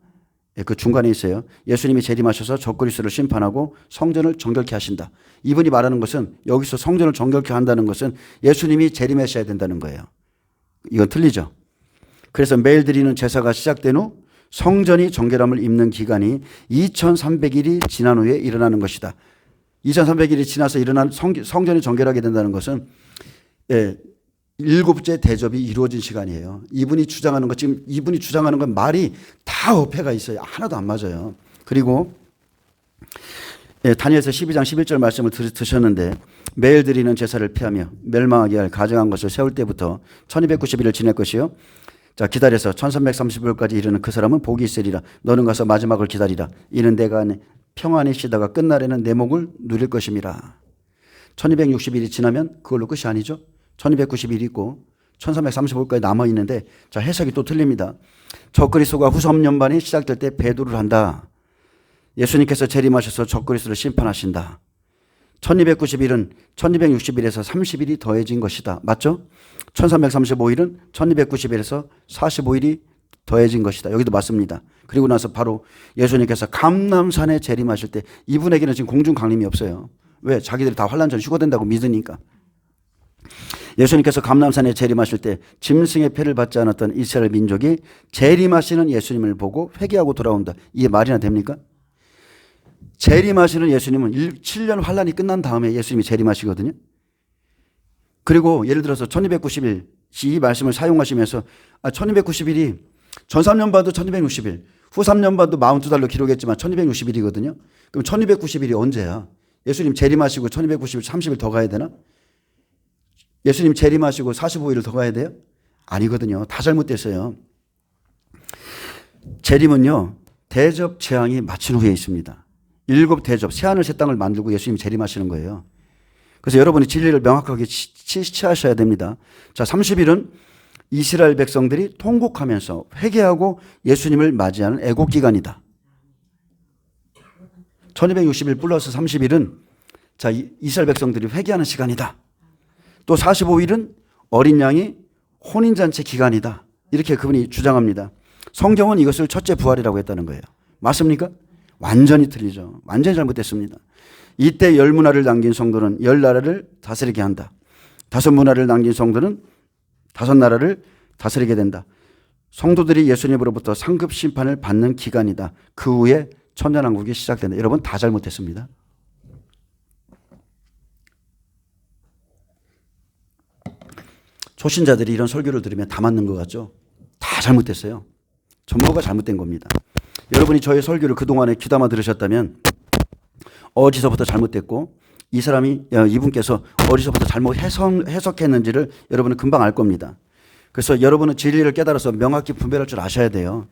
그 중간에 있어요. 예수님이 재림하셔서 적그리스도를 심판하고 성전을 정결케 하신다. 이분이 말하는 것은 여기서 성전을 정결케 한다는 것은 예수님이 재림하셔야 된다는 거예요. 이건 틀리죠. 그래서 매일 드리는 제사가 시작된 후 성전이 정결함을 입는 기간이 2300일이 지난 후에 일어나는 것이다. 2300일이 지나서 일어난 성전이 정결하게 된다는 것은 일곱째 대접이 이루어진 시간이에요. 이분이 주장하는 것, 지금 이분이 주장하는 건 말이 다 어폐가 있어요. 하나도 안 맞아요. 그리고 예, 다니엘서 12장 11절 말씀을 드셨는데 매일 드리는 제사를 피하며 멸망하게 할 가증한 것을 세울 때부터 1290일을 지낼 것이요. 자, 기다려서 1330일까지 이르는 그 사람은 복이 있으리라. 너는 가서 마지막을 기다리라. 이는 내가 평안히 쉬다가 끝날에는 내 목을 누릴 것임이라. 1260일이 지나면 그걸로 끝이 아니죠. 1290일이 있고 1335일까지 남아 있는데, 자, 해석이 또 틀립니다. 적그리스도가 후섭년반이 시작될 때 배도를 한다. 예수님께서 재림하셔서 적그리스도를 심판하신다. 1290일은 1260일에서 30일이 더해진 것이다. 맞죠? 1335일은 1290일에서 45일이 더해진 것이다. 여기도 맞습니다. 그리고 나서 바로 예수님께서 감람산에 재림하실 때 이분에게는 지금 공중 강림이 없어요. 왜? 자기들이 다 환난 전 휴거된다고 믿으니까. 예수님께서 감람산에 재림하실 때 짐승의 패를 받지 않았던 이스라엘 민족이 재림하시는 예수님을 보고 회개하고 돌아온다. 이게 말이나 됩니까? 재림하시는 예수님은 7년 환란이 끝난 다음에 예수님이 재림하시거든요. 그리고 예를 들어서 1290일 이 말씀을 사용하시면서 1290일이 전 3년반도 1260일, 후 3년반도 42달로 기록했지만 1260일이거든요. 그럼 1290일이 언제야? 예수님 재림하시고 1290일 30일 더 가야 되나? 예수님 재림하시고 45일을 더 가야 돼요? 아니거든요. 다 잘못됐어요. 재림은요, 대접 재앙이 마친 후에 있습니다. 7 대접, 새하늘 새 땅을 만들고 예수님 재림하시는 거예요. 그래서 여러분이 진리를 명확하게 취하셔야 됩니다. 자, 30일은 이스라엘 백성들이 통곡하면서 회개하고 예수님을 맞이하는 애국 기간이다. 1260일 플러스 30일은 자, 이스라엘 백성들이 회개하는 시간이다. 또 45일은 어린 양이 혼인잔치 기간이다. 이렇게 그분이 주장합니다. 성경은 이것을 첫째 부활이라고 했다는 거예요. 맞습니까? 완전히 틀리죠. 완전히 잘못됐습니다. 이때 10문화를 남긴 성도는 10나라를 다스리게 한다. 5문화를 남긴 성도는 5나라를 다스리게 된다. 성도들이 예수님으로부터 상급 심판을 받는 기간이다. 그 후에 천년왕국이 시작된다. 여러분 다 잘못됐습니다. 초신자들이 이런 설교를 들으면 다 맞는 것 같죠? 다 잘못됐어요. 전부가 잘못된 겁니다. 여러분이 저의 설교를 그동안에 귀담아 들으셨다면 어디서부터 잘못됐고 이분께서 어디서부터 잘못 해석했는지를 여러분은 금방 알 겁니다. 그래서 여러분은 진리를 깨달아서 명확히 분별할 줄 아셔야 돼요.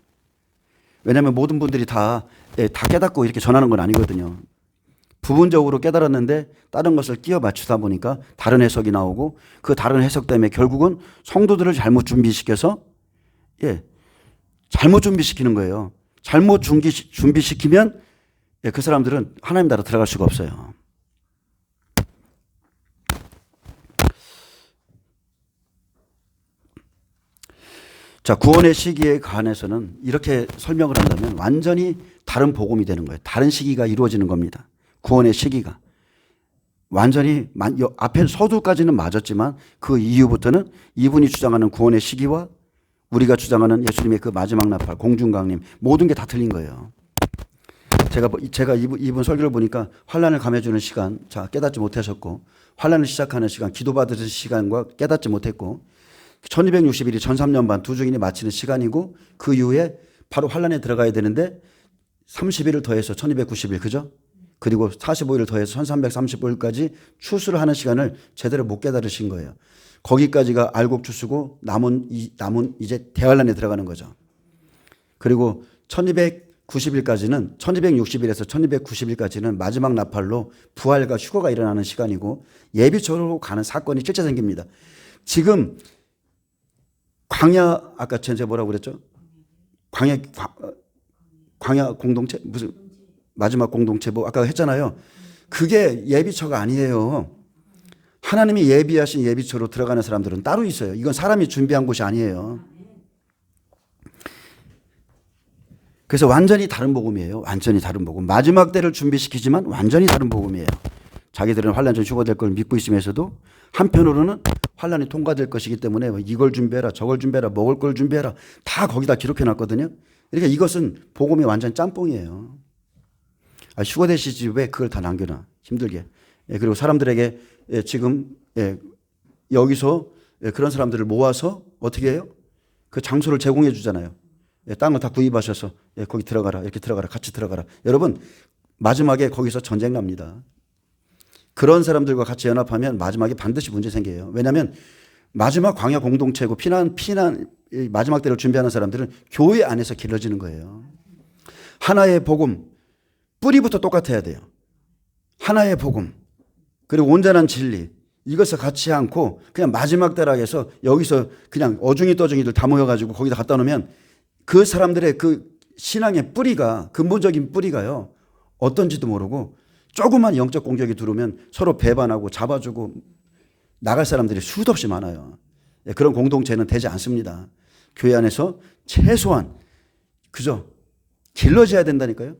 왜냐하면 모든 분들이 다 깨닫고 이렇게 전하는 건 아니거든요. 부분적으로 깨달았는데 다른 것을 끼워 맞추다 보니까 다른 해석이 나오고 그 다른 해석 때문에 결국은 성도들을 잘못 준비시켜서 잘못 준비시키는 거예요. 잘못 준비시키면 그 사람들은 하나님 나라 들어갈 수가 없어요. 자, 구원의 시기에 관해서는 이렇게 설명을 한다면 완전히 다른 복음이 되는 거예요. 다른 시기가 이루어지는 겁니다. 구원의 시기가. 완전히 앞에 서두까지는 맞았지만 그 이후부터는 이분이 주장하는 구원의 시기와 우리가 주장하는 예수님의 그 마지막 나팔, 공중강림 모든 게 다 틀린 거예요. 제가 이분 설교를 보니까 환란을 감해주는 시간, 자, 깨닫지 못하셨고 환란을 시작하는 시간, 기도받으는 시간과 깨닫지 못했고 1260일이 전 3년반 두 증인이 마치는 시간이고 그 이후에 바로 환란에 들어가야 되는데 30일을 더해서 1290일, 그죠? 그리고 45일을 더해서 1335일까지 추수를 하는 시간을 제대로 못 깨달으신 거예요. 거기까지가 알곡 추수고 남은 이제 대환란에 들어가는 거죠. 그리고 1290일까지는 1260일에서 1290일까지는 마지막 나팔로 부활과 휴거가 일어나는 시간이고 예비처로 가는 사건이 실제 생깁니다. 지금 광야 아까 제가 뭐라고 그랬죠? 광야 공동체 무슨 마지막 공동체 뭐 아까 했잖아요. 그게 예비처가 아니에요. 하나님이 예비하신 예비처로 들어가는 사람들은 따로 있어요. 이건 사람이 준비한 곳이 아니에요. 그래서 완전히 다른 복음이에요. 완전히 다른 복음. 마지막 때를 준비시키지만 완전히 다른 복음이에요. 자기들은 환란 전 휴거될 걸 믿고 있으면서도 한편으로는 환란이 통과될 것이기 때문에 이걸 준비해라, 저걸 준비해라, 먹을 걸 준비해라 다 거기다 기록해 놨거든요. 그러니까 이것은 복음이 완전 짬뽕이에요. 휴거되시지 왜 그걸 다 남겨놔 힘들게. 그리고 사람들에게 지금 여기서 그런 사람들을 모아서 어떻게 해요? 그 장소를 제공해 주잖아요. 땅을 다 구입하셔서 거기 들어가라, 이렇게 들어가라, 같이 들어가라. 여러분 마지막에 거기서 전쟁 납니다. 그런 사람들과 같이 연합하면 마지막에 반드시 문제 생겨요. 왜냐하면 마지막 광야 공동체고 피난 마지막 때를 준비하는 사람들은 교회 안에서 길러지는 거예요. 하나의 복음, 뿌리부터 똑같아야 돼요. 하나의 복음, 그리고 온전한 진리, 이것을 같이 않고 그냥 마지막 대락에서 여기서 그냥 어중이 떠중이들 다 모여가지고 거기다 갖다 놓으면 그 사람들의 그 신앙의 뿌리가, 근본적인 뿌리가요, 어떤지도 모르고 조그만 영적 공격이 들어오면 서로 배반하고 잡아주고 나갈 사람들이 수도 없이 많아요. 그런 공동체는 되지 않습니다. 교회 안에서 최소한 그저 길러져야 된다니까요.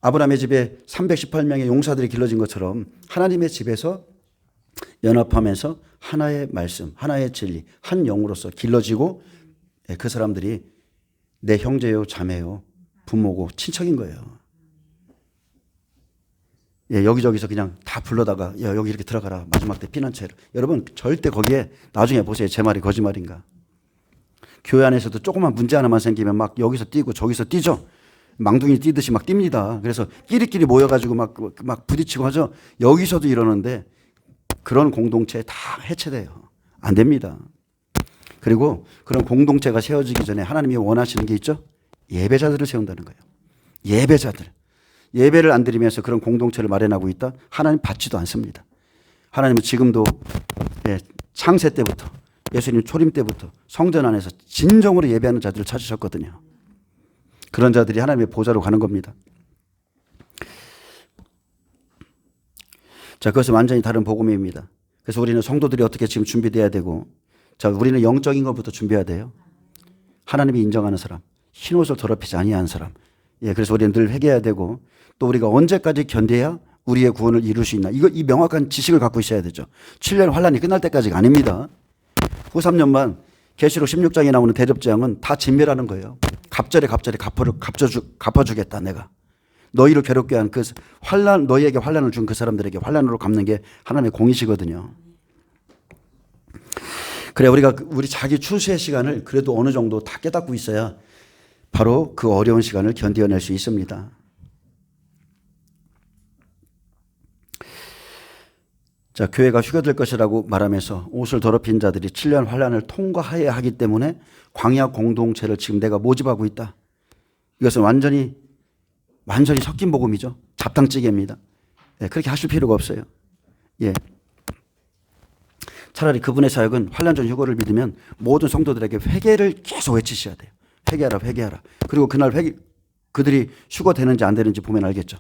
아브라함의 집에 318명의 용사들이 길러진 것처럼 하나님의 집에서 연합하면서 하나의 말씀, 하나의 진리, 한 영으로서 길러지고 그 사람들이 내 형제요, 자매요, 부모고 친척인 거예요. 여기저기서 그냥 다 불러다가 여기 이렇게 들어가라. 마지막 때 피난처로. 여러분 절대 거기에 나중에 보세요. 제 말이 거짓말인가. 교회 안에서도 조그만 문제 하나만 생기면 막 여기서 뛰고 저기서 뛰죠. 망둥이 뛰듯이 막 뜁니다. 그래서 끼리끼리 모여가지고 막 부딪히고 하죠. 여기서도 이러는데 그런 공동체 다 해체돼요. 안 됩니다. 그리고 그런 공동체가 세워지기 전에 하나님이 원하시는 게 있죠. 예배자들을 세운다는 거예요. 예배자들. 예배를 안 드리면서 그런 공동체를 마련하고 있다? 하나님 받지도 않습니다. 하나님은 지금도 창세 때부터 예수님 초림 때부터 성전 안에서 진정으로 예배하는 자들을 찾으셨거든요. 그런 자들이 하나님의 보좌로 가는 겁니다. 자, 그것은 완전히 다른 복음입니다. 그래서 우리는 성도들이 어떻게 지금 준비돼야 되고, 자, 우리는 영적인 것부터 준비해야 돼요. 하나님이 인정하는 사람, 흰옷을 더럽히지 아니하는 사람. 그래서 우리는 늘 회개해야 되고, 또 우리가 언제까지 견뎌야 우리의 구원을 이룰 수 있나. 이 명확한 지식을 갖고 있어야 되죠. 7년 환란이 끝날 때까지가 아닙니다. 후 3년만 계시록 16장에 나오는 대접재앙은 다 진멸하는 거예요. 갑절에 갚아주겠다 내가. 너희를 괴롭게 한 그 환란, 너희에게 환란을 준 그 사람들에게 환란으로 갚는 게 하나님의 공이시거든요. 그래 우리 자기 추수의 시간을 그래도 어느 정도 다 깨닫고 있어야 바로 그 어려운 시간을 견뎌낼 수 있습니다. 자, 교회가 휴교될 것이라고 말하면서 옷을 더럽힌 자들이 7년 환란을 통과해야 하기 때문에 광야 공동체를 지금 내가 모집하고 있다. 이것은 완전히 섞인 복음이죠. 잡탕찌개입니다. 그렇게 하실 필요가 없어요. 차라리 그분의 사역은 환란 전 휴거를 믿으면 모든 성도들에게 회개를 계속 외치셔야 돼요. 회개하라. 그리고 그날 그들이 휴거되는지 안 되는지 보면 알겠죠.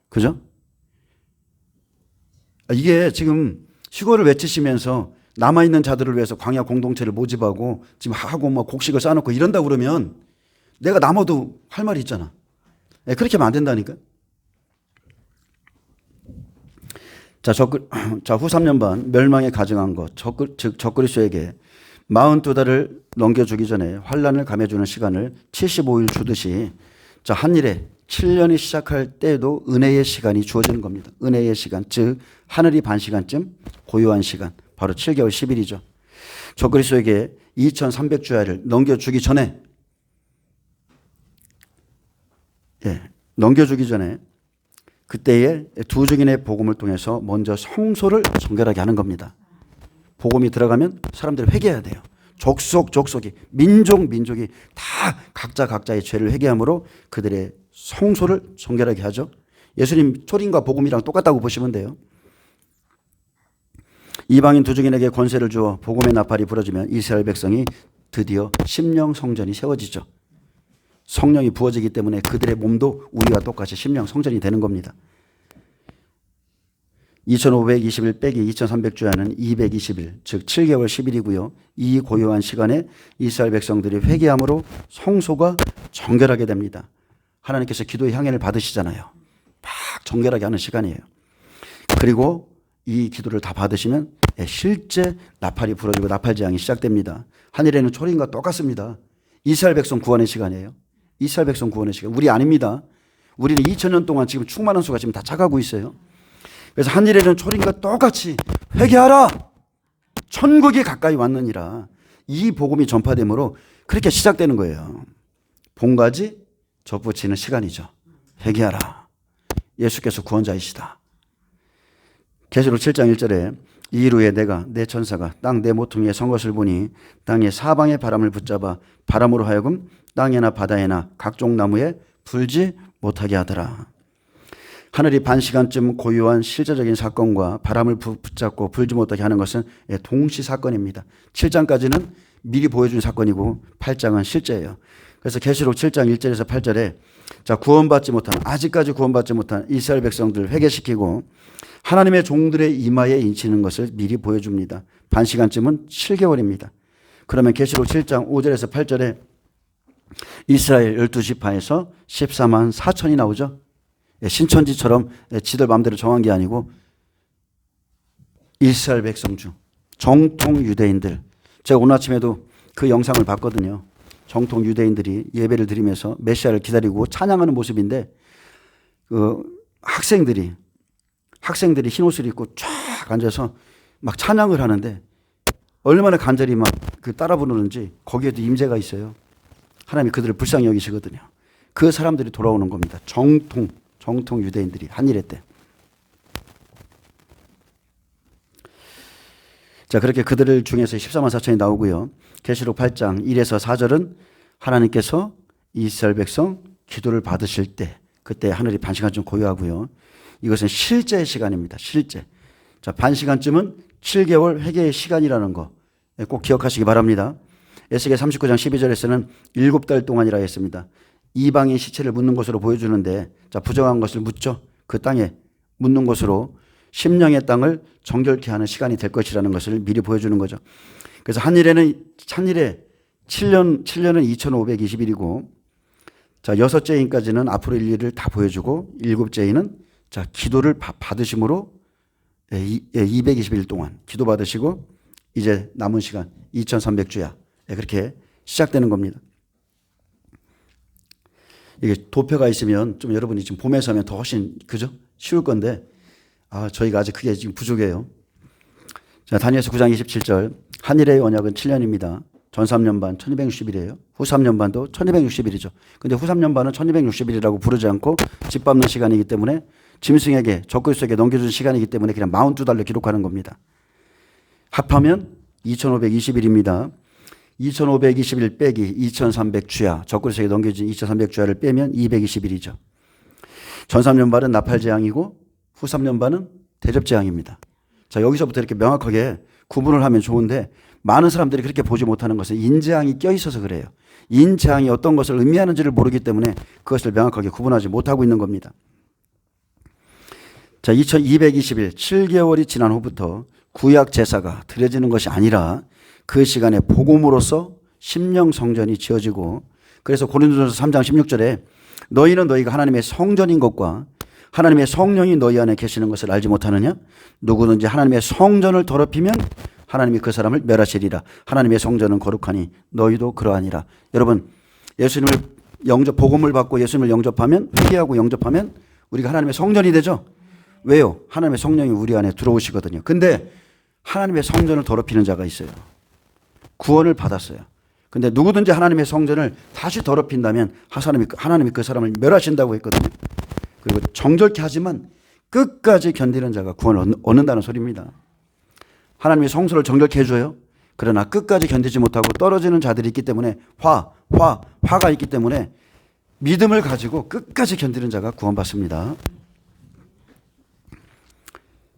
그죠? 이게 지금 휴거를 외치시면서 남아있는 자들을 위해서 광야 공동체를 모집하고 지금 하고 막 곡식을 쌓아놓고 이런다 그러면 내가 남아도 할 말이 있잖아. 그렇게 하면 안 된다니까. 자, 후 3년 반 멸망에 가증한 것, 즉 적그리스도에게 42달을 넘겨주기 전에 환란을 감해주는 시간을 75일 주듯이 자, 한일에 7년이 시작할 때에도 은혜의 시간이 주어지는 겁니다. 은혜의 시간, 즉 하늘이 반 시간쯤 고요한 시간, 바로 7개월 10일이죠. 적그리스도에게 2300주야를 넘겨주기 전에 그때에 두 증인의 복음을 통해서 먼저 성소를 정결하게 하는 겁니다. 복음이 들어가면 사람들이 회개해야 돼요. 족속이 민족이 다 각자의 죄를 회개함으로 그들의 성소를 정결하게 하죠. 예수님 초림과 복음이랑 똑같다고 보시면 돼요. 이방인 두 증인에게 권세를 주어 복음의 나팔이 부러지면 이스라엘 백성이 드디어 심령 성전이 세워지죠. 성령이 부어지기 때문에 그들의 몸도 우리와 똑같이 심령 성전이 되는 겁니다. 2521 빼기 2300주야는 220일, 즉 7개월 10일이고요. 이 고요한 시간에 이스라엘 백성들이 회개함으로 성소가 정결하게 됩니다. 하나님께서 기도의 향연을 받으시잖아요. 막 정결하게 하는 시간이에요. 그리고 이 기도를 다 받으시면 실제 나팔이 불어지고 나팔재앙이 시작됩니다. 하늘에는 초림과 똑같습니다. 이스라엘 백성 구원의 시간이에요. 이스라엘 백성 구원의 시간. 우리 아닙니다. 우리는 2000년 동안 지금 충만한 수가 지금 다 차가고 있어요. 그래서 하늘에는 초림과 똑같이 회개하라. 천국이 가까이 왔느니라. 이 복음이 전파되므로 그렇게 시작되는 거예요. 봉가지 접붙이는 시간이죠. 회개하라. 예수께서 구원자이시다. 계시록 7장 1절에 이후에 내가 내 천사가 땅 내 모퉁이에 선 것을 보니 땅의 사방의 바람을 붙잡아 바람으로 하여금 땅에나 바다에나 각종 나무에 불지 못하게 하더라. 하늘이 반시간쯤 고요한 실제적인 사건과 바람을 붙잡고 불지 못하게 하는 것은 동시 사건입니다. 7장까지는 미리 보여준 사건이고 8장은 실제예요. 그래서 계시록 7장 1절에서 8절에 자, 아직까지 구원받지 못한 이스라엘 백성들을 회개시키고 하나님의 종들의 이마에 인치는 것을 미리 보여줍니다. 반시간쯤은 7개월입니다. 그러면 계시록 7장 5절에서 8절에 이스라엘 12지파에서 14만 4천이 나오죠. 신천지처럼 지들 마음대로 정한 게 아니고 이스라엘 백성 중 정통 유대인들, 제가 오늘 아침에도 그 영상을 봤거든요. 정통 유대인들이 예배를 드리면서 메시아를 기다리고 찬양하는 모습인데 그 학생들이 흰옷을 입고 쫙 앉아서 막 찬양을 하는데 얼마나 간절히 막 그 따라 부르는지 거기에도 임재가 있어요. 하나님이 그들을 불쌍히 여기시거든요. 그 사람들이 돌아오는 겁니다. 정통 유대인들이 한일회 때. 자, 그렇게 그들 중에서 14만 4천이 나오고요. 계시록 8장 1에서 4절은 하나님께서 이스라엘 백성 기도를 받으실 때 그때 하늘이 반시간쯤 고요하고요. 이것은 실제의 시간입니다. 실제. 자, 반시간쯤은 7개월 회개의 시간이라는 거 꼭 기억하시기 바랍니다. 에스겔 39장 12절에서는 7달 동안이라 했습니다. 이방인 시체를 묻는 것으로 보여주는데 자, 부정한 것을 묻죠. 그 땅에 묻는 것으로 심령의 땅을 정결케 하는 시간이 될 것이라는 것을 미리 보여주는 거죠. 그래서 한일에 7년은 2520일이고 자, 6째 인까지는 앞으로 일일을 다 보여주고 7째 인은 자, 기도를 받으심으로 220일 동안 기도 받으시고 이제 남은 시간 2300주야. 그렇게 시작되는 겁니다. 이게 도표가 있으면 좀 여러분이 지금 봄에 서면 더 훨씬 그죠? 쉬울 건데 저희가 아직 그게 지금 부족해요. 자, 다니엘서 9장 27절 한일의 언약은 7년입니다. 전 3년반 1260일이에요. 후 3년반도 1260일이죠. 근데 후 3년반은 1260일이라고 부르지 않고 집 밟는 시간이기 때문에 짐승에게 적그리스도에게 넘겨준 시간이기 때문에 그냥 42달로 기록하는 겁니다. 합하면 2520일입니다. 2521 빼기 2300주야, 적그리스도에게 넘겨진 2300주야를 빼면 220일이죠. 전 3년반은 나팔재앙이고 후 3년반은 대접재앙입니다. 자, 여기서부터 이렇게 명확하게 구분을 하면 좋은데 많은 사람들이 그렇게 보지 못하는 것은 인재앙이 껴있어서 그래요. 인재앙이 어떤 것을 의미하는지를 모르기 때문에 그것을 명확하게 구분하지 못하고 있는 겁니다. 자, 2220일 7개월이 지난 후부터 구약 제사가 드려지는 것이 아니라 그 시간에 복음으로써 심령 성전이 지어지고 그래서 고린도전서 3장 16절에 너희는 너희가 하나님의 성전인 것과 하나님의 성령이 너희 안에 계시는 것을 알지 못하느냐? 누구든지 하나님의 성전을 더럽히면 하나님이 그 사람을 멸하시리라. 하나님의 성전은 거룩하니 너희도 그러하니라. 여러분, 예수님을 복음을 받고 예수님을 영접하면, 회개하고 영접하면 우리가 하나님의 성전이 되죠. 왜요? 하나님의 성령이 우리 안에 들어오시거든요. 근데 하나님의 성전을 더럽히는 자가 있어요. 구원을 받았어요. 근데 누구든지 하나님의 성전을 다시 더럽힌다면 하나님이 그 사람을 멸하신다고 했거든요. 그리고 정결케 하지만 끝까지 견디는 자가 구원을 얻는다는 소리입니다. 하나님의 성소를 정결케 해줘요. 그러나 끝까지 견디지 못하고 떨어지는 자들이 있기 때문에 화가 있기 때문에 믿음을 가지고 끝까지 견디는 자가 구원받습니다.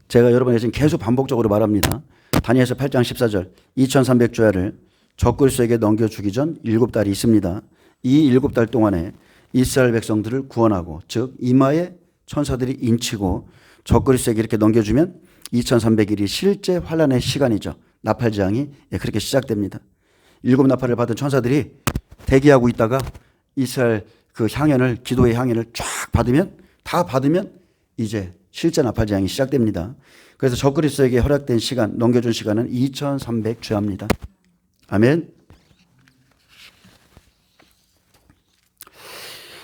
제가 여러분에게 지금 계속 반복적으로 말합니다. 다니엘서 8장 14절 2300주야를 적그리스도에게 넘겨주기 전 7달이 있습니다. 이 7달 동안에 이스라엘 백성들을 구원하고 즉 이마에 천사들이 인치고 적그리스도에게 이렇게 넘겨주면 2300일이 실제 환란의 시간이죠. 나팔재앙이 그렇게 시작됩니다. 7 나팔을 받은 천사들이 대기하고 있다가 이스라엘 그 향연을 기도의 향연을 쫙 받으면 이제 실제 나팔재앙이 시작됩니다. 그래서 적그리스도에게 허락된 시간, 넘겨준 시간은 2300주야입니다. 아멘.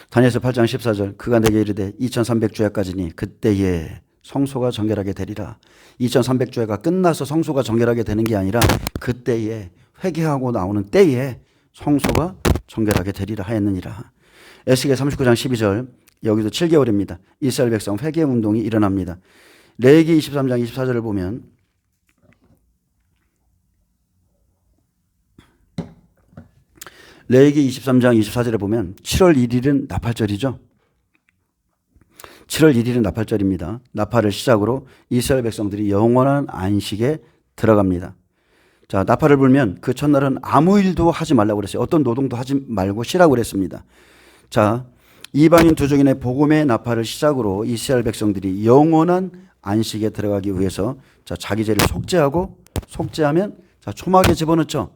다니엘서 8장 14절 그가 내게 이르되 2300주야까지니 그때에 성소가 정결하게 되리라. 2300주야가 끝나서 성소가 정결하게 되는 게 아니라 그때에 회개하고 나오는 때에 성소가 정결하게 되리라 하였느니라. 에스겔 39장 12절 여기도 7개월입니다. 이스라엘 백성 회개 운동이 일어납니다. 레위기 23장 24절을 보면 레위기 23장 24절에 보면 7월 1일은 나팔절이죠. 7월 1일은 나팔절입니다. 나팔을 시작으로 이스라엘 백성들이 영원한 안식에 들어갑니다. 자, 나팔을 불면 그 첫날은 아무 일도 하지 말라고 그랬어요. 어떤 노동도 하지 말고 쉬라고 그랬습니다. 자, 이방인 두족인의 복음의 나팔을 시작으로 이스라엘 백성들이 영원한 안식에 들어가기 위해서 자, 자기 죄를 속죄하면 자, 초막에 집어넣죠.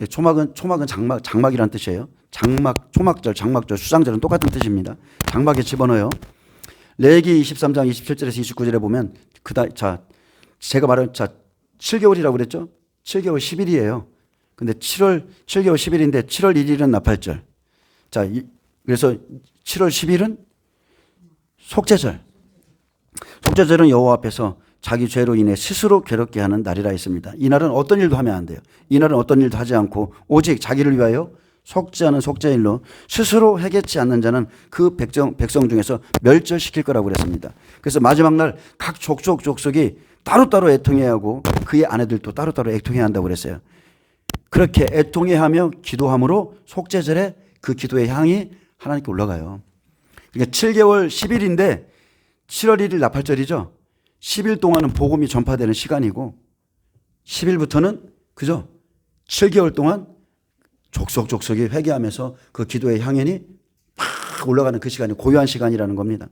초막은 장막이란 뜻이에요. 초막절, 장막절, 수장절은 똑같은 뜻입니다. 장막에 집어넣어요. 레위기 23장 27절에서 29절에 보면 제가 말한 7개월이라고 그랬죠. 7개월 10일이에요. 근데 7개월 10일인데 7월 1일은 나팔절. 자, 그래서 7월 10일은 속죄절. 속죄절은 여호와 앞에서 자기 죄로 인해 스스로 괴롭게 하는 날이라 했습니다. 이날은 어떤 일도 하면 안 돼요. 이날은 어떤 일도 하지 않고 오직 자기를 위하여 속죄하는 속죄일로 스스로 해결치 않는 자는 그 백성 중에서 멸절시킬 거라고 그랬습니다. 그래서 마지막 날 각 족속이 따로따로 애통해야 하고 그의 아내들도 따로따로 애통해야 한다고 그랬어요. 그렇게 애통해하며 기도함으로 속죄절에 그 기도의 향이 하나님께 올라가요. 그러니까 7개월 10일인데 7월 1일 나팔절이죠. 10일 동안은 복음이 전파되는 시간이고 10일부터는 그죠? 7개월 동안 족속이 회개하면서 그 기도의 향연이 팍 올라가는 그 시간이 고요한 시간이라는 겁니다.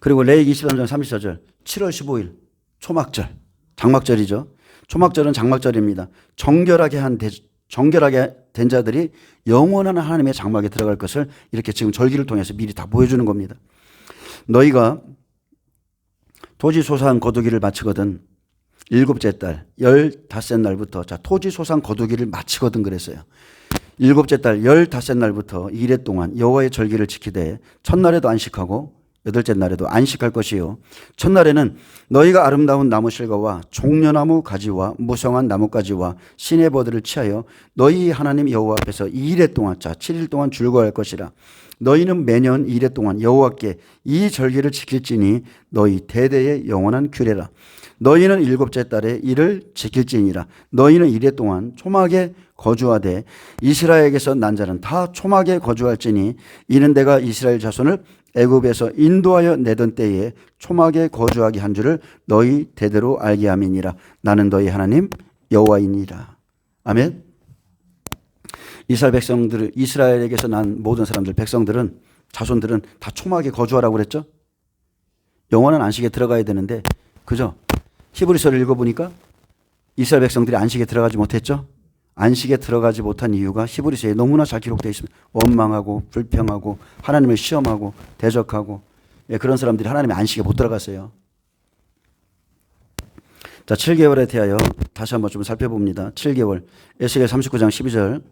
그리고 레위기 23장 34절 7월 15일 초막절 장막절이죠. 초막절은 장막절입니다. 정결하게 된 자들이 영원한 하나님의 장막에 들어갈 것을 이렇게 지금 절기를 통해서 미리 다 보여주는 겁니다. 너희가 토지소산 거두기를 마치거든 7째 달 15날부터 자 토지소산 거두기를 마치거든 그랬어요. 7째 달 15날부터 2일 동안 여호와의 절기를 지키되 첫날에도 안식하고 8째 날에도 안식할 것이요. 첫날에는 너희가 아름다운 나무 실과와 종려나무 가지와 무성한 나뭇가지와 시내버들을 취하여 너희 하나님 여호와 앞에서 2일 동안 7일 동안 즐거워할 것이라. 너희는 매년 2일 동안 여호와께 이 절기를 지킬지니 너희 대대의 영원한 규례라. 너희는 7째 달에 이를 지킬지니라. 너희는 2일 동안 초막에 거주하되 이스라엘에게서 난 자는 다 초막에 거주할지니 이는 내가 이스라엘 자손을 애굽에서 인도하여 내던 때에 초막에 거주하게 한 줄을 너희 대대로 알게 함이니라. 나는 너희 하나님 여호와이니라. 아멘. 이스라엘에게서 난 모든 사람들, 백성들은 자손들은 다 초막에 거주하라고 그랬죠. 영원한 안식에 들어가야 되는데 그죠? 히브리서를 읽어보니까 이스라엘 백성들이 안식에 들어가지 못했죠. 안식에 들어가지 못한 이유가 히브리서에 너무나 잘 기록되어 있습니다. 원망하고 불평하고 하나님을 시험하고 대적하고 그런 사람들이 하나님의 안식에 못 들어갔어요. 자, 7개월에 대하여 다시 한번 좀 살펴봅니다. 7개월 에스겔 39장 12절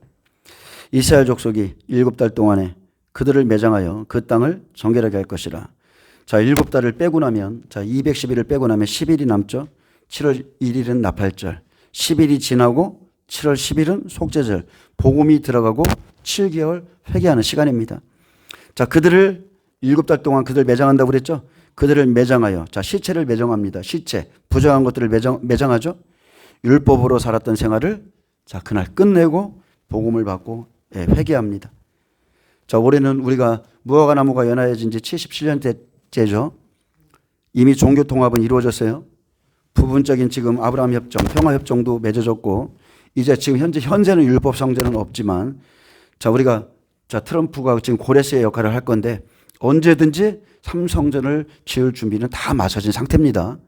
이스라엘 족속이 7달 동안에 그들을 매장하여 그 땅을 정결하게 할 것이라. 자, 7달을 빼고 나면 210일을 빼고 나면 10일이 남죠. 7월 1일은 나팔절 10일이 지나고 7월 10일은 속죄절, 복음이 들어가고 7개월 회개하는 시간입니다. 자, 그들을 7달 동안 그들 매장한다고 그랬죠? 그들을 매장하여, 자, 시체를 매장합니다. 시체, 부정한 것들을 매장하죠? 율법으로 살았던 생활을 자, 그날 끝내고 복음을 받고 회개합니다. 자, 올해는 우리가 무화과 나무가 연하여진 지 77년째죠. 이미 종교 통합은 이루어졌어요. 부분적인 지금 아브라함 협정, 평화 협정도 맺어졌고 이제 지금 현재는 율법 성전은 없지만 자, 우리가 트럼프가 지금 고레스의 역할을 할 건데 언제든지 삼성전을 지을 준비는 다 마쳐진 상태입니다.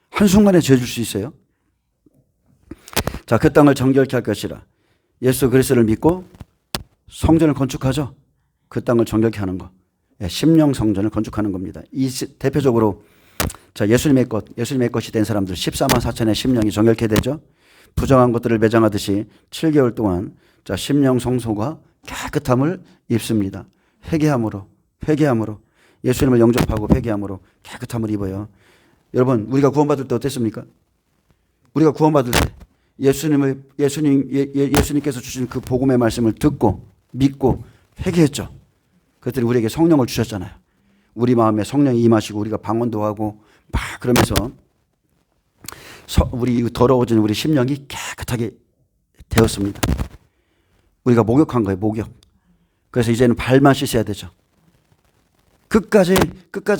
한순간에 지어줄 수 있어요. 자, 그 땅을 정결케 할 것이라. 예수 그리스도를 믿고 성전을 건축하죠. 그 땅을 정결케 하는 거. 심령 성전을 건축하는 겁니다. 대표적으로 자, 예수님의 것이 된 사람들 14만 4천의 심령이 정결케 되죠. 부정한 것들을 매장하듯이 7개월 동안 자, 심령 성소가 깨끗함을 입습니다. 회개함으로 예수님을 영접하고 회개함으로 깨끗함을 입어요. 여러분, 우리가 구원받을 때 어땠습니까? 우리가 구원받을 때 예수님께서 주신 그 복음의 말씀을 듣고 믿고 회개했죠. 그것들이 우리에게 성령을 주셨잖아요. 우리 마음에 성령이 임하시고 우리가 방언도 하고 막 그러면서 우리 더러워진 우리 심령이 깨끗하게 되었습니다. 우리가 목욕한 거예요. 목욕. 그래서 이제는 발만 씻어야 되죠. 끝까지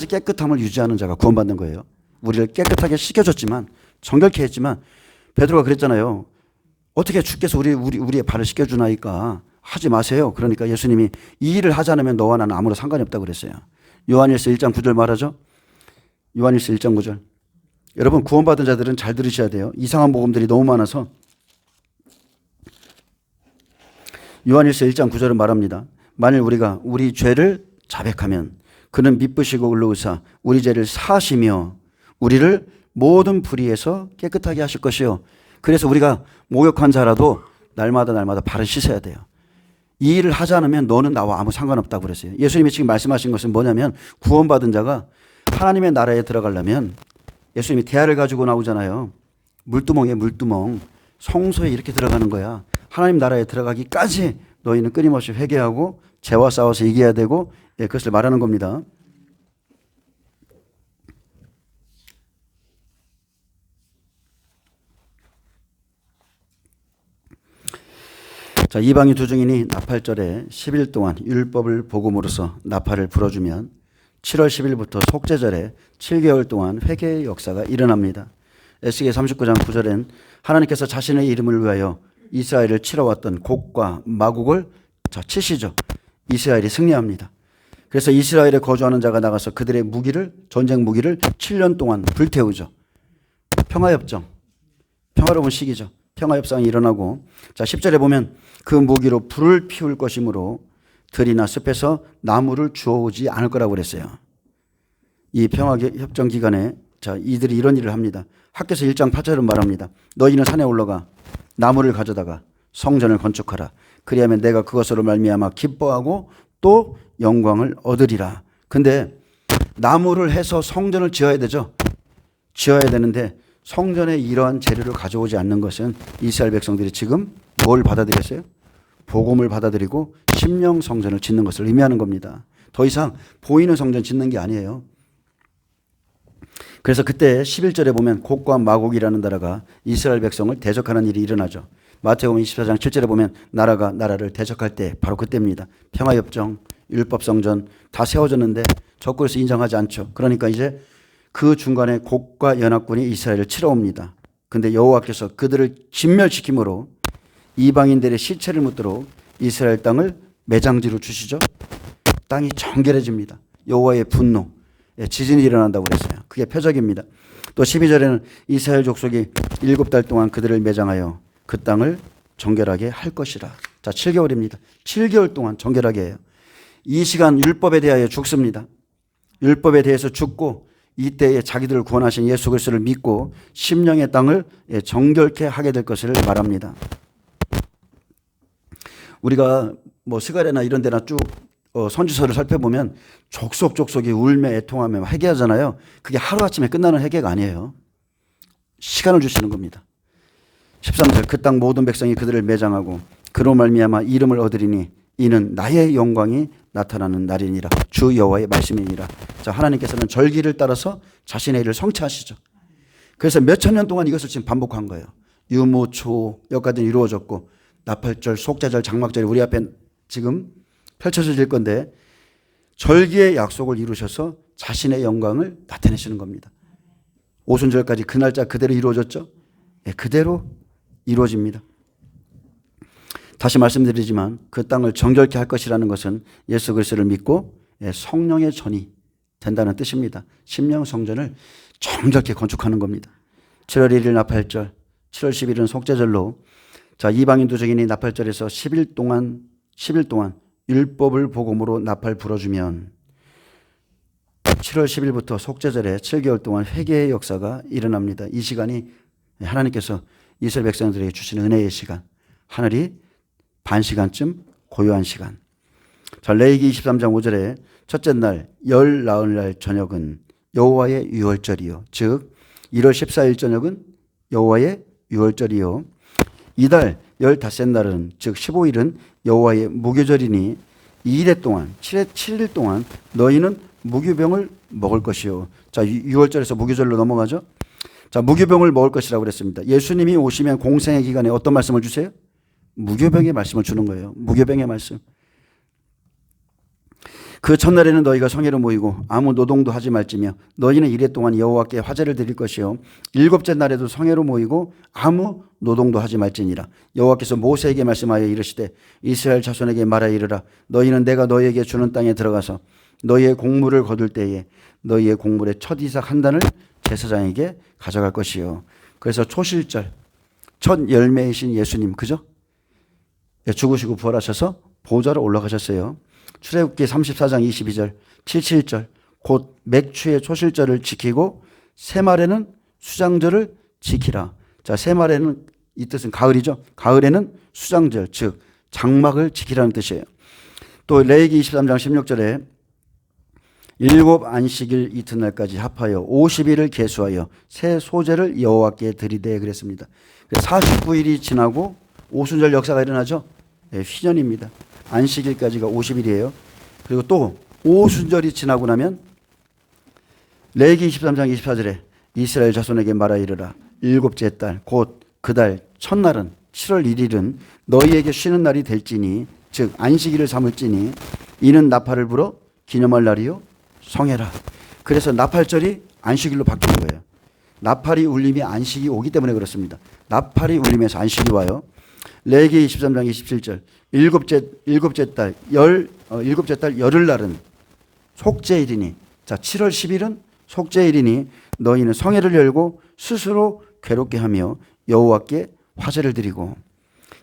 깨끗함을 유지하는 자가 구원받는 거예요. 우리를 깨끗하게 씻겨줬지만 정결케 했지만 베드로가 그랬잖아요. 어떻게 주께서 우리의 발을 씻겨주나이까 하지 마세요. 그러니까 예수님이 이 일을 하지 않으면 너와 나는 아무런 상관이 없다고 그랬어요. 요한일서 1장 9절 말하죠. 요한일서 1장 9절. 여러분 구원받은 자들은 잘 들으셔야 돼요. 이상한 복음들이 너무 많아서. 요한일서 1장 9절은 말합니다. 만일 우리가 우리 죄를 자백하면 그는 미쁘시고 의로우사 우리 죄를 사하시며 우리를 모든 불의에서 깨끗하게 하실 것이요. 그래서 우리가 목욕한 자라도 날마다 발을 씻어야 돼요. 이 일을 하지 않으면 너는 나와 아무 상관없다고 그랬어요. 예수님이 지금 말씀하신 것은 뭐냐면 구원받은 자가 하나님의 나라에 들어가려면 예수님이 대야를 가지고 나오잖아요. 물두멍에 물두멍. 성소에 이렇게 들어가는 거야. 하나님 나라에 들어가기까지 너희는 끊임없이 회개하고 죄와 싸워서 이겨야 되고 그것을 말하는 겁니다. 자, 이방인 두 증인이 나팔절에 10일 동안 율법을 복음으로써 나팔을 불어주면 7월 10일부터 속죄절에 7개월 동안 회개의 역사가 일어납니다. 에스겔 39장 9절엔 하나님께서 자신의 이름을 위하여 이스라엘을 치러왔던 곡과 마곡을 치시죠. 이스라엘이 승리합니다. 그래서 이스라엘에 거주하는 자가 나가서 그들의 전쟁 무기를 7년 동안 불태우죠. 평화협정, 평화로운 시기죠. 평화협상이 일어나고, 자 10절에 보면 그 무기로 불을 피울 것이므로 들이나 숲에서 나무를 주워오지 않을 거라고 그랬어요. 이 평화협정 기간에 자 이들이 이런 일을 합니다. 학개서 1장 8절은 말합니다. 너희는 산에 올라가 나무를 가져다가 성전을 건축하라. 그리하면 내가 그것으로 말미암아 기뻐하고 또 영광을 얻으리라. 근데 나무를 해서 성전을 지어야 되죠. 지어야 되는데 성전에 이러한 재료를 가져오지 않는 것은 이스라엘 백성들이 지금 뭘 받아들였어요? 복음을 받아들이고 심령 성전을 짓는 것을 의미하는 겁니다. 더 이상 보이는 성전 짓는 게 아니에요. 그래서 그때 11절에 보면 곡과 마곡이라는 나라가 이스라엘 백성을 대적하는 일이 일어나죠. 마태복음 24장 7절에 보면 나라가 나라를 대적할 때 바로 그때입니다. 평화협정, 율법성전 다 세워졌는데 적그리스도 인정하지 않죠. 그러니까 이제 그 중간에 곡과 연합군이 이스라엘을 치러옵니다. 근데 여호와께서 그들을 진멸시킴으로 이방인들의 시체를 묻도록 이스라엘 땅을 매장지로 주시죠. 땅이 정결해집니다. 여호와의 분노, 지진이 일어난다고 그랬어요. 그게 표적입니다. 또 12절에는 이스라엘 족속이 7달 동안 그들을 매장하여 그 땅을 정결하게 할 것이라. 자, 7개월입니다. 7개월 동안 정결하게 해요. 이 시간 율법에 대하여 죽습니다. 율법에 대해서 죽고 이때에 자기들을 구원하신 예수 그리스도를 믿고 심령의 땅을 정결케 하게 될 것을 말합니다. 우리가 뭐 스가랴나 이런 데나 쭉 선지서를 살펴보면 족속이 울며 애통하며 회개하잖아요. 그게 하루아침에 끝나는 회개가 아니에요. 시간을 주시는 겁니다. 13절 그 땅 모든 백성이 그들을 매장하고 그로 말미암아 이름을 얻으리니 이는 나의 영광이 나타나는 날이니라. 주 여호와의 말씀이니라. 자, 하나님께서는 절기를 따라서 자신의 일을 성취하시죠. 그래서 몇천 년 동안 이것을 지금 반복한 거예요. 유무초 여기까지 이루어졌고 나팔절, 속죄절, 장막절이 우리 앞에 지금 펼쳐질 건데 절기의 약속을 이루셔서 자신의 영광을 나타내시는 겁니다. 오순절까지 그 날짜 그대로 이루어졌죠. 그대로 이루어집니다. 다시 말씀드리지만 그 땅을 정결케 할 것이라는 것은 예수 그리스도를 믿고 성령의 전이 된다는 뜻입니다. 심령 성전을 정결케 건축하는 겁니다. 7월 1일 나팔절, 7월 10일은 속죄절로 자 이방인 두적인이 나팔절에서 10일 동안 율법을 복음으로 나팔 불어주면 7월 10일부터 속죄절에 7개월 동안 회개의 역사가 일어납니다. 이 시간이 하나님께서 이스라엘 백성들에게 주시는 은혜의 시간, 하늘이 반 시간쯤 고요한 시간. 자, 레위기 23장 5절에 첫째 날 열 나흘 날 저녁은 여호와의 유월절이요, 즉 1월 14일 저녁은 여호와의 유월절이요, 이달 15날은 즉 15일은 여호와의 무교절이니 2일 동안 7일 동안 너희는 무교병을 먹을 것이요. 자, 6월절에서 무교절로 넘어가죠. 자, 무교병을 먹을 것이라고 그랬습니다. 예수님이 오시면 공생의 기간에 어떤 말씀을 주세요? 무교병의 말씀을 주는 거예요. 무교병의 말씀. 그 첫날에는 너희가 성회로 모이고 아무 노동도 하지 말지며 너희는 이래 동안 여호와께 화제를 드릴 것이요 일곱째 날에도 성회로 모이고 아무 노동도 하지 말지니라. 여호와께서 모세에게 말씀하여 이르시되 이스라엘 자손에게 말하 이르라. 너희는 내가 너희에게 주는 땅에 들어가서 너희의 곡물을 거둘 때에 너희의 곡물의 첫 이삭 한 단을 제사장에게 가져갈 것이요. 그래서 초실절 첫 열매이신 예수님, 그죠? 죽으시고 부활하셔서 보좌로 올라가셨어요. 출애굽기 34장 22절 77절 곧 맥추의 초실절을 지키고 새말에는 수장절을 지키라. 자, 새말에는 이 뜻은 가을이죠. 가을에는 수장절 즉 장막을 지키라는 뜻이에요. 또 레위기 23장 16절에 일곱 안식일 이튿날까지 합하여 50일을 계수하여 새 소제를 여호와께 드리되 그랬습니다. 49일이 지나고 오순절 역사가 일어나죠. 네, 휘년입니다. 안식일까지가 50일이에요. 그리고 또 오순절이 지나고 나면 레위기 23장 24절에 이스라엘 자손에게 말하 이르라. 일곱째 달 곧 그 달 첫날은 7월 1일은 너희에게 쉬는 날이 될지니 즉 안식일을 삼을지니 이는 나팔을 불어 기념할 날이요 성해라. 그래서 나팔절이 안식일로 바뀌는 거예요. 나팔이 울림이 안식이 오기 때문에 그렇습니다. 나팔이 울리면서 안식이 와요. 레위기 23장 27절 일곱째 달 열흘날은 속죄일이니 자 7월 10일은 속죄일이니 너희는 성회를 열고 스스로 괴롭게 하며 여호와께 화제를 드리고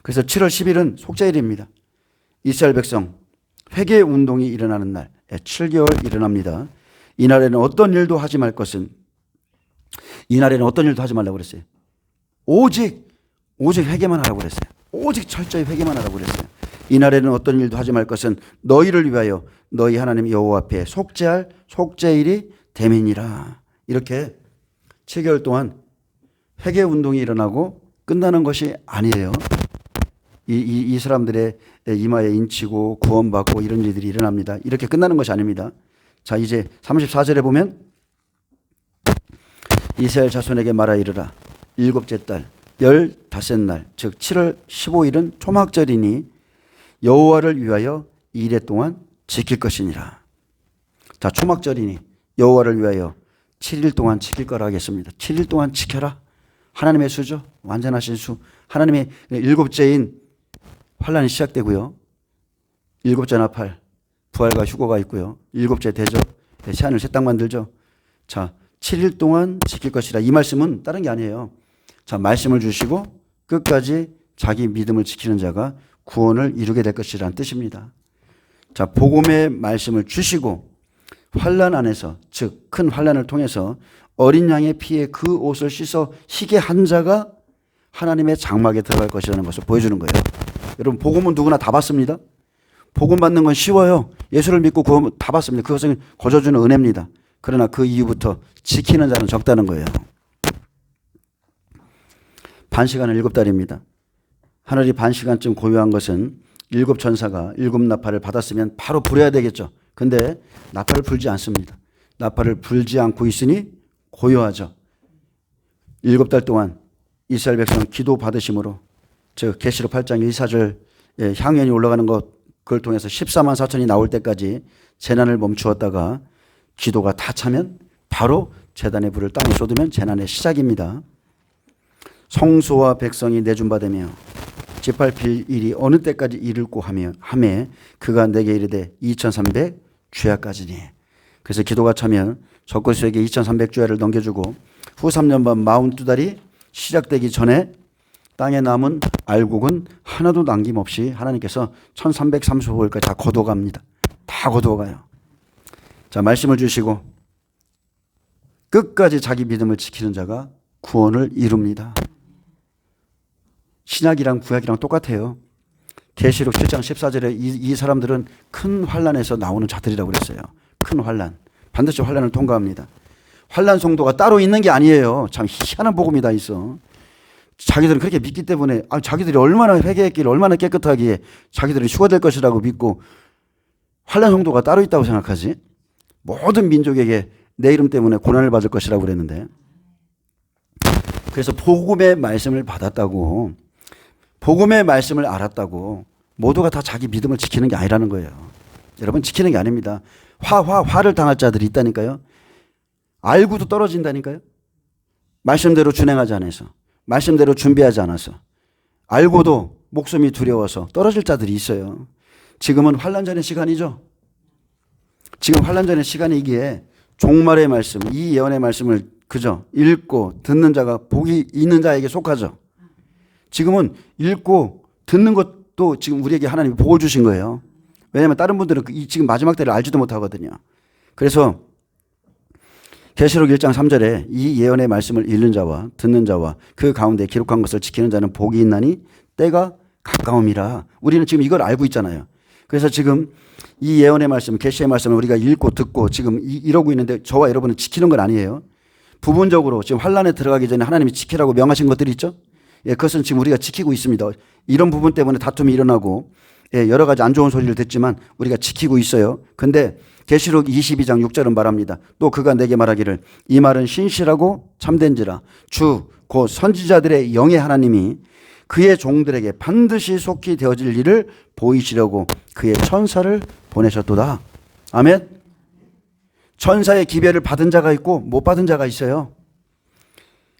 그래서 7월 10일은 속죄일입니다. 이스라엘 백성 회개 운동이 일어나는 날 7개월 일어납니다. 이날에는 어떤 일도 하지 말라고 그랬어요. 오직 회개만 하라고 그랬어요. 오직 철저히 회개만 하라고 그랬어요. 이날에는 어떤 일도 하지 말 것은 너희를 위하여 너희 하나님 여호와 앞에 속죄할 속죄일이 됨이니라. 이렇게 7개월 동안 회개 운동이 일어나고 끝나는 것이 아니에요. 이 사람들의 이마에 인치고 구원받고 이런 일들이 일어납니다. 이렇게 끝나는 것이 아닙니다. 자, 이제 34절에 보면 이스라엘 자손에게 말하 이르라. 일곱째 달 15날 즉 7월 15일은 초막절이니 여호와를 위하여 2일 동안 지킬 것이니라. 자, 초막절이니 여호와를 위하여 7일 동안 지킬 거라 하겠습니다. 7일 동안 지켜라. 하나님의 수죠. 완전하신 수. 하나님의 일곱째인 환란이 시작되고요. 일곱째 나팔 부활과 휴거가 있고요. 일곱째 대접 새하늘 새 땅 만들죠. 자, 7일 동안 지킬 것이라. 이 말씀은 다른 게 아니에요. 자, 말씀을 주시고 끝까지 자기 믿음을 지키는 자가 구원을 이루게 될 것이라는 뜻입니다. 자, 복음의 말씀을 주시고 환란 안에서 즉 큰 환란을 통해서 어린 양의 피에 그 옷을 씻어 희게 한 자가 하나님의 장막에 들어갈 것이라는 것을 보여주는 거예요. 여러분, 복음은 누구나 다 받습니다. 복음 받는 건 쉬워요. 예수를 믿고 구원 다 받습니다. 그것은 거저주는 은혜입니다. 그러나 그 이후부터 지키는 자는 적다는 거예요. 반시간은 7달입니다. 하늘이 반시간쯤 고요한 것은 7천사가 7나팔을 받았으면 바로 불어야 되겠죠. 근데 나팔을 불지 않습니다. 나팔을 불지 않고 있으니 고요하죠. 7달 동안 이스라엘 백성은 기도 받으심으로 즉 계시록 8장 1, 4절 향연이 올라가는 것 그걸 통해서 14만 4천이 나올 때까지 재난을 멈추었다가 기도가 다 차면 바로 제단의 불을 땅에 쏟으면 재난의 시작입니다. 성소와 백성이 내준받으며 짓밟힐 일이 어느 때까지 이르고 하매 그가 내게 이르되 2300 주야까지니. 그래서 기도가 차면 적그리스도에게 2300 주야를 넘겨주고 후 3년 반 42달이 시작되기 전에 땅에 남은 알곡은 하나도 남김없이 하나님께서 1335일까지 다 거둬갑니다. 다 거둬가요. 자, 말씀을 주시고 끝까지 자기 믿음을 지키는 자가 구원을 이룹니다. 신약이랑 구약이랑 똑같아요. 계시록 7장 14절에 이 사람들은 큰 환란에서 나오는 자들이라고 그랬어요. 큰 환란. 반드시 환란을 통과합니다. 환란 성도가 따로 있는 게 아니에요. 참 희한한 복음이 다 있어. 자기들은 그렇게 믿기 때문에 자기들이 얼마나 회개했기를 얼마나 깨끗하기에 자기들은 휴가될 것이라고 믿고 환난 성도가 따로 있다고 생각하지? 모든 민족에게 내 이름 때문에 고난을 받을 것이라고 그랬는데, 그래서 복음의 말씀을 받았다고, 복음의 말씀을 알았다고 모두가 다 자기 믿음을 지키는 게 아니라는 거예요. 여러분, 지키는 게 아닙니다. 화를 당할 자들이 있다니까요. 알고도 떨어진다니까요. 말씀대로 준행하지 않아서, 말씀대로 준비하지 않아서, 알고도 목숨이 두려워서 떨어질 자들이 있어요. 지금은 환난 전의 시간이죠. 지금 환난 전의 시간이기에 종말의 말씀, 이 예언의 말씀을 그저 읽고 듣는 자가 복이 있는 자에게 속하죠. 지금은 읽고 듣는 것도 지금 우리에게 하나님이 복을 주신 거예요. 왜냐하면 다른 분들은 지금 마지막 때를 알지도 못하거든요. 그래서 계시록 1장 3절에 이 예언의 말씀을 읽는 자와 듣는 자와 그 가운데 기록한 것을 지키는 자는 복이 있나니 때가 가까움이라. 우리는 지금 이걸 알고 있잖아요. 그래서 지금 이 예언의 말씀, 계시의 말씀을 우리가 읽고 듣고 지금 이러고 있는데 저와 여러분은 지키는 건 아니에요. 부분적으로 지금 환란에 들어가기 전에 하나님이 지키라고 명하신 것들이 있죠. 예, 그것은 지금 우리가 지키고 있습니다. 이런 부분 때문에 다툼이 일어나고 여러 가지 안 좋은 소리를 듣지만 우리가 지키고 있어요. 근데 계시록 22장 6절은 말합니다. 또 그가 내게 말하기를 이 말은 신실하고 참된지라 주 곧 선지자들의 영의 하나님이 그의 종들에게 반드시 속히 되어질 일을 보이시려고 그의 천사를 보내셨도다. 아멘. 천사의 기별을 받은 자가 있고 못 받은 자가 있어요.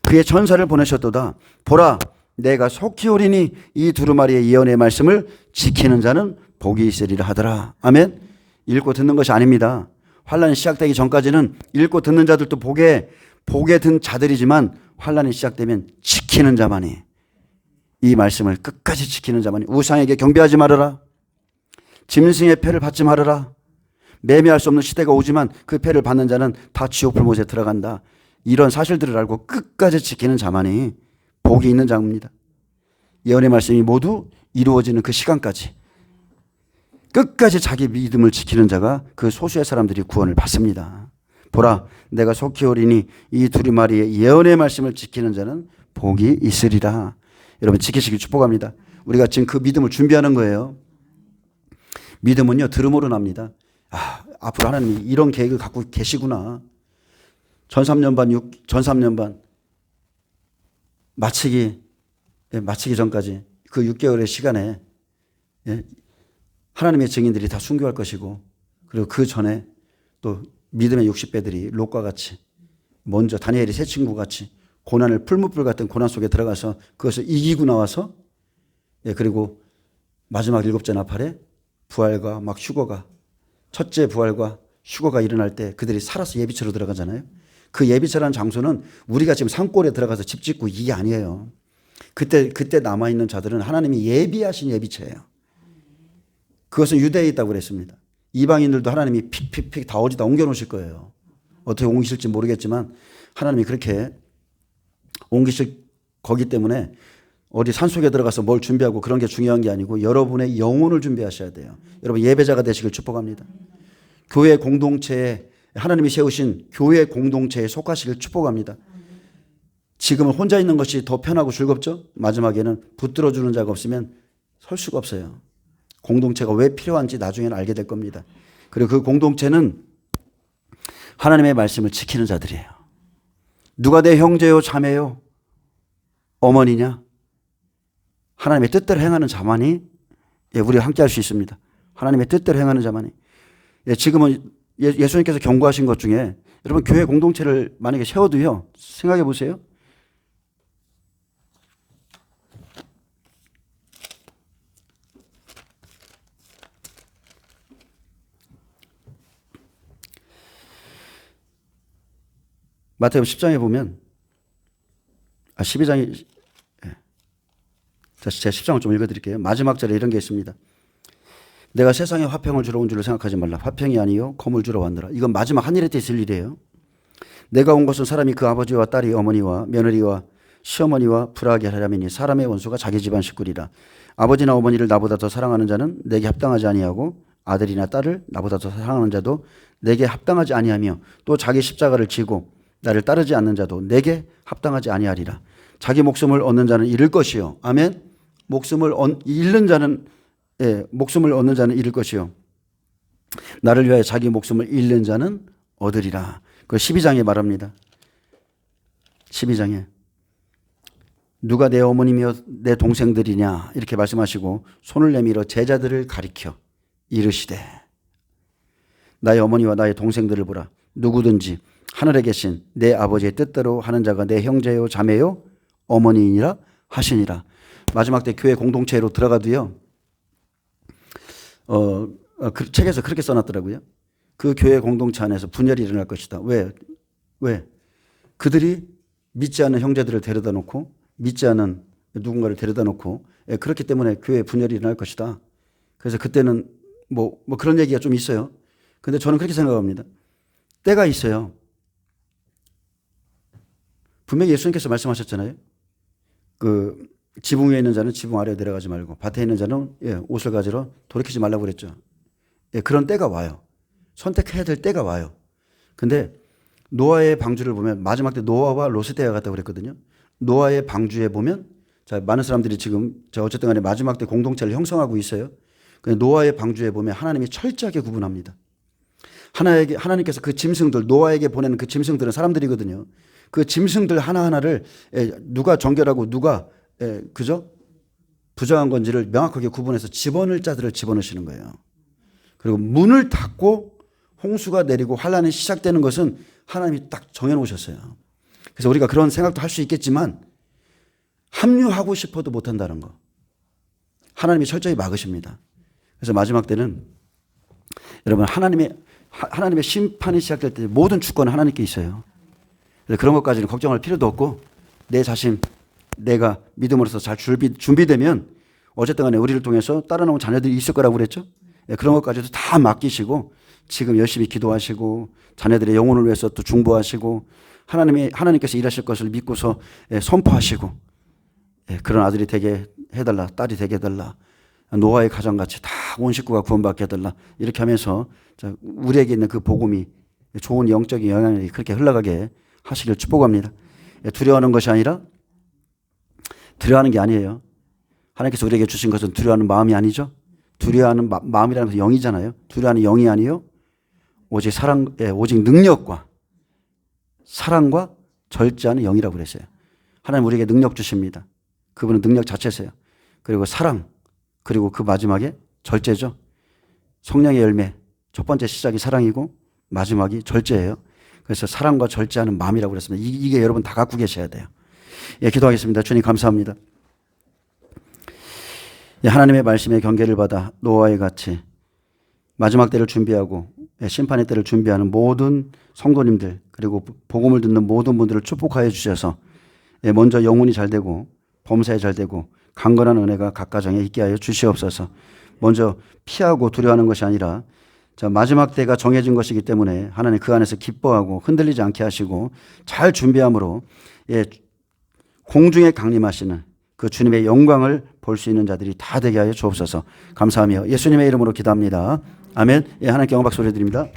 그의 천사를 보내셨도다. 보라, 내가 속히 오리니 이 두루마리의 예언의 말씀을 지키는 자는 복이 있으리라 하더라. 아멘. 읽고 듣는 것이 아닙니다. 환란이 시작되기 전까지는 읽고 듣는 자들도 복에 든 자들이지만 환란이 시작되면 지키는 자만이, 이 말씀을 끝까지 지키는 자만이, 우상에게 경배하지 말아라, 짐승의 패를 받지 말아라, 매매할 수 없는 시대가 오지만 그 패를 받는 자는 다 지옥 불못에 들어간다. 이런 사실들을 알고 끝까지 지키는 자만이 복이 있는 자입니다. 예언의 말씀이 모두 이루어지는 그 시간까지 끝까지 자기 믿음을 지키는 자가 그 소수의 사람들이 구원을 받습니다. 보라, 내가 속히 오리니 이 두루마리의 예언의 말씀을 지키는 자는 복이 있으리라. 여러분, 지키시길 축복합니다. 우리가 지금 그 믿음을 준비하는 거예요. 믿음은요, 들음으로 납니다. 앞으로 하나님이 이런 계획을 갖고 계시구나. 전 3년 반 마치기 전까지 그 6개월의 시간에 하나님의 증인들이 다 순교할 것이고, 그리고 그 전에 또 믿음의 60배들이 롯과 같이 먼저 다니엘이 새 친구 같이 고난을 풀무불 같은 고난 속에 들어가서 그것을 이기고 나와서 그리고 마지막 7째 나팔에 부활과 막 휴거가, 첫째 부활과 휴거가 일어날 때 그들이 살아서 예비처로 들어가잖아요. 그 예비처라는 장소는 우리가 지금 산골에 들어가서 집 짓고 이게 아니에요. 그때 남아있는 자들은 하나님이 예비하신 예비처예요. 그것은 유대에 있다고 그랬습니다. 이방인들도 하나님이 픽픽픽 다 어디다 옮겨놓으실 거예요. 어떻게 옮기실지 모르겠지만 하나님이 그렇게 옮기실 거기 때문에 어디 산속에 들어가서 뭘 준비하고 그런 게 중요한 게 아니고 여러분의 영혼을 준비하셔야 돼요. 여러분, 예배자가 되시길 축복합니다. 교회 공동체에, 하나님이 세우신 교회 공동체에 속하시길 축복합니다. 지금은 혼자 있는 것이 더 편하고 즐겁죠? 마지막에는 붙들어주는 자가 없으면 설 수가 없어요. 공동체가 왜 필요한지 나중에는 알게 될 겁니다. 그리고 그 공동체는 하나님의 말씀을 지키는 자들이에요. 누가 내 형제요, 자매요, 어머니냐? 하나님의 뜻대로 행하는 자만이 우리가 함께 할 수 있습니다. 하나님의 뜻대로 행하는 자만이. 지금은 예수님께서 경고하신 것 중에 여러분, 교회 공동체를 만약에 세워도요, 생각해 보세요. 마태복음 10장에 보면 12장에 제가 10장을 좀 읽어드릴게요. 마지막 절에 이런 게 있습니다. 내가 세상에 화평을 주러 온 줄을 생각하지 말라. 화평이 아니요 검을 주러 왔느라. 이건 마지막 하늘에 때 있을 일이에요. 내가 온 것은 사람이 그 아버지와 딸이 어머니와 며느리와 시어머니와 불화하게 하려면 사람의 원수가 자기 집안 식구리라. 아버지나 어머니를 나보다 더 사랑하는 자는 내게 합당하지 아니하고 아들이나 딸을 나보다 더 사랑하는 자도 내게 합당하지 아니하며 또 자기 십자가를 지고 나를 따르지 않는 자도 내게 합당하지 아니하리라. 자기 목숨을 얻는 자는 잃을 것이요. 아멘. 목숨을 잃는 자는 목숨을 얻는 자는 잃을 것이요. 나를 위하여 자기 목숨을 잃는 자는 얻으리라. 그 12장에 말합니다. 12장에 누가 내 어머니며 내 동생들이냐 이렇게 말씀하시고 손을 내밀어 제자들을 가리켜 이르시되 나의 어머니와 나의 동생들을 보라. 누구든지 하늘에 계신 내 아버지의 뜻대로 하는 자가 내 형제요 자매요 어머니이니라 하시니라. 마지막 때 교회 공동체로 들어가도요. 그 책에서 그렇게 써놨더라고요. 그 교회 공동체 안에서 분열이 일어날 것이다. 왜? 그들이 믿지 않는 형제들을 데려다 놓고 믿지 않는 누군가를 데려다 놓고 그렇기 때문에 교회에 분열이 일어날 것이다. 그래서 그때는 뭐 그런 얘기가 좀 있어요. 근데 저는 그렇게 생각합니다. 때가 있어요. 분명히 예수님께서 말씀하셨잖아요. 그 지붕 위에 있는 자는 지붕 아래로 내려가지 말고 밭에 있는 자는 옷을 가지러 돌이키지 말라고 그랬죠. 그런 때가 와요. 선택해야 될 때가 와요. 근데 노아의 방주를 보면 마지막 때 노아와 롯의 때가 같다고 그랬거든요. 노아의 방주에 보면 자, 많은 사람들이 지금 어쨌든 간에 마지막 때 공동체를 형성하고 있어요. 근데 노아의 방주에 보면 하나님이 철저하게 구분합니다. 하나님께서 그 짐승들 노아에게 보내는 그 짐승들은 사람들이거든요. 그 짐승들 하나하나를 누가 정결하고 누가 그죠? 부정한 건지를 명확하게 구분해서 집어넣을 자들을 집어넣으시는 거예요. 그리고 문을 닫고 홍수가 내리고 환란이 시작되는 것은 하나님이 딱 정해놓으셨어요. 그래서 우리가 그런 생각도 할 수 있겠지만 합류하고 싶어도 못한다는 거. 하나님이 철저히 막으십니다. 그래서 마지막 때는 여러분 하나님의 심판이 시작될 때 모든 주권은 하나님께 있어요. 그래서 그런 것까지는 걱정할 필요도 없고 내 자신 내가 믿음으로서 잘 준비되면 어쨌든 간에 우리를 통해서 따라나온 자녀들이 있을 거라고 그랬죠. 그런 것까지도 다 맡기시고 지금 열심히 기도하시고 자녀들의 영혼을 위해서 또 중보하시고 하나님께서 일하실 것을 믿고서 선포하시고 그런 아들이 되게 해달라 딸이 되게 해달라 노아의 가정같이 다 온 식구가 구원받게 해달라 이렇게 하면서 우리에게 있는 그 복음이 좋은 영적인 영향이 그렇게 흘러가게 하시길 축복합니다. 두려워하는 것이 아니라 두려워하는 게 아니에요. 하나님께서 우리에게 주신 것은 두려워하는 마음이 아니죠. 두려워하는 마음이라는 것은 영이잖아요. 두려워하는 영이 아니요. 오직 오직 능력과 사랑과 절제하는 영이라고 그랬어요. 하나님 우리에게 능력 주십니다. 그분은 능력 자체세요. 그리고 사랑, 그리고 그 마지막에 절제죠. 성령의 열매, 첫 번째 시작이 사랑이고 마지막이 절제예요. 그래서 사랑과 절제하는 마음이라고 그랬습니다. 이게 여러분 다 갖고 계셔야 돼요. 기도하겠습니다. 주님 감사합니다. 하나님의 말씀의 경계를 받아 노아의 같이 마지막 때를 준비하고 심판의 때를 준비하는 모든 성도님들 그리고 복음을 듣는 모든 분들을 축복하여 주셔서 먼저 영혼이 잘 되고 범사에 잘 되고 강건한 은혜가 각 가정에 있게 하여 주시옵소서. 먼저 피하고 두려워하는 것이 아니라 마지막 때가 정해진 것이기 때문에 하나님 그 안에서 기뻐하고 흔들리지 않게 하시고 잘 준비함으로 공중에 강림하시는 그 주님의 영광을 볼 수 있는 자들이 다 되게 하여 주옵소서. 감사하며 예수님의 이름으로 기도합니다. 아멘. 하나님께 영광 박수 올려드립니다.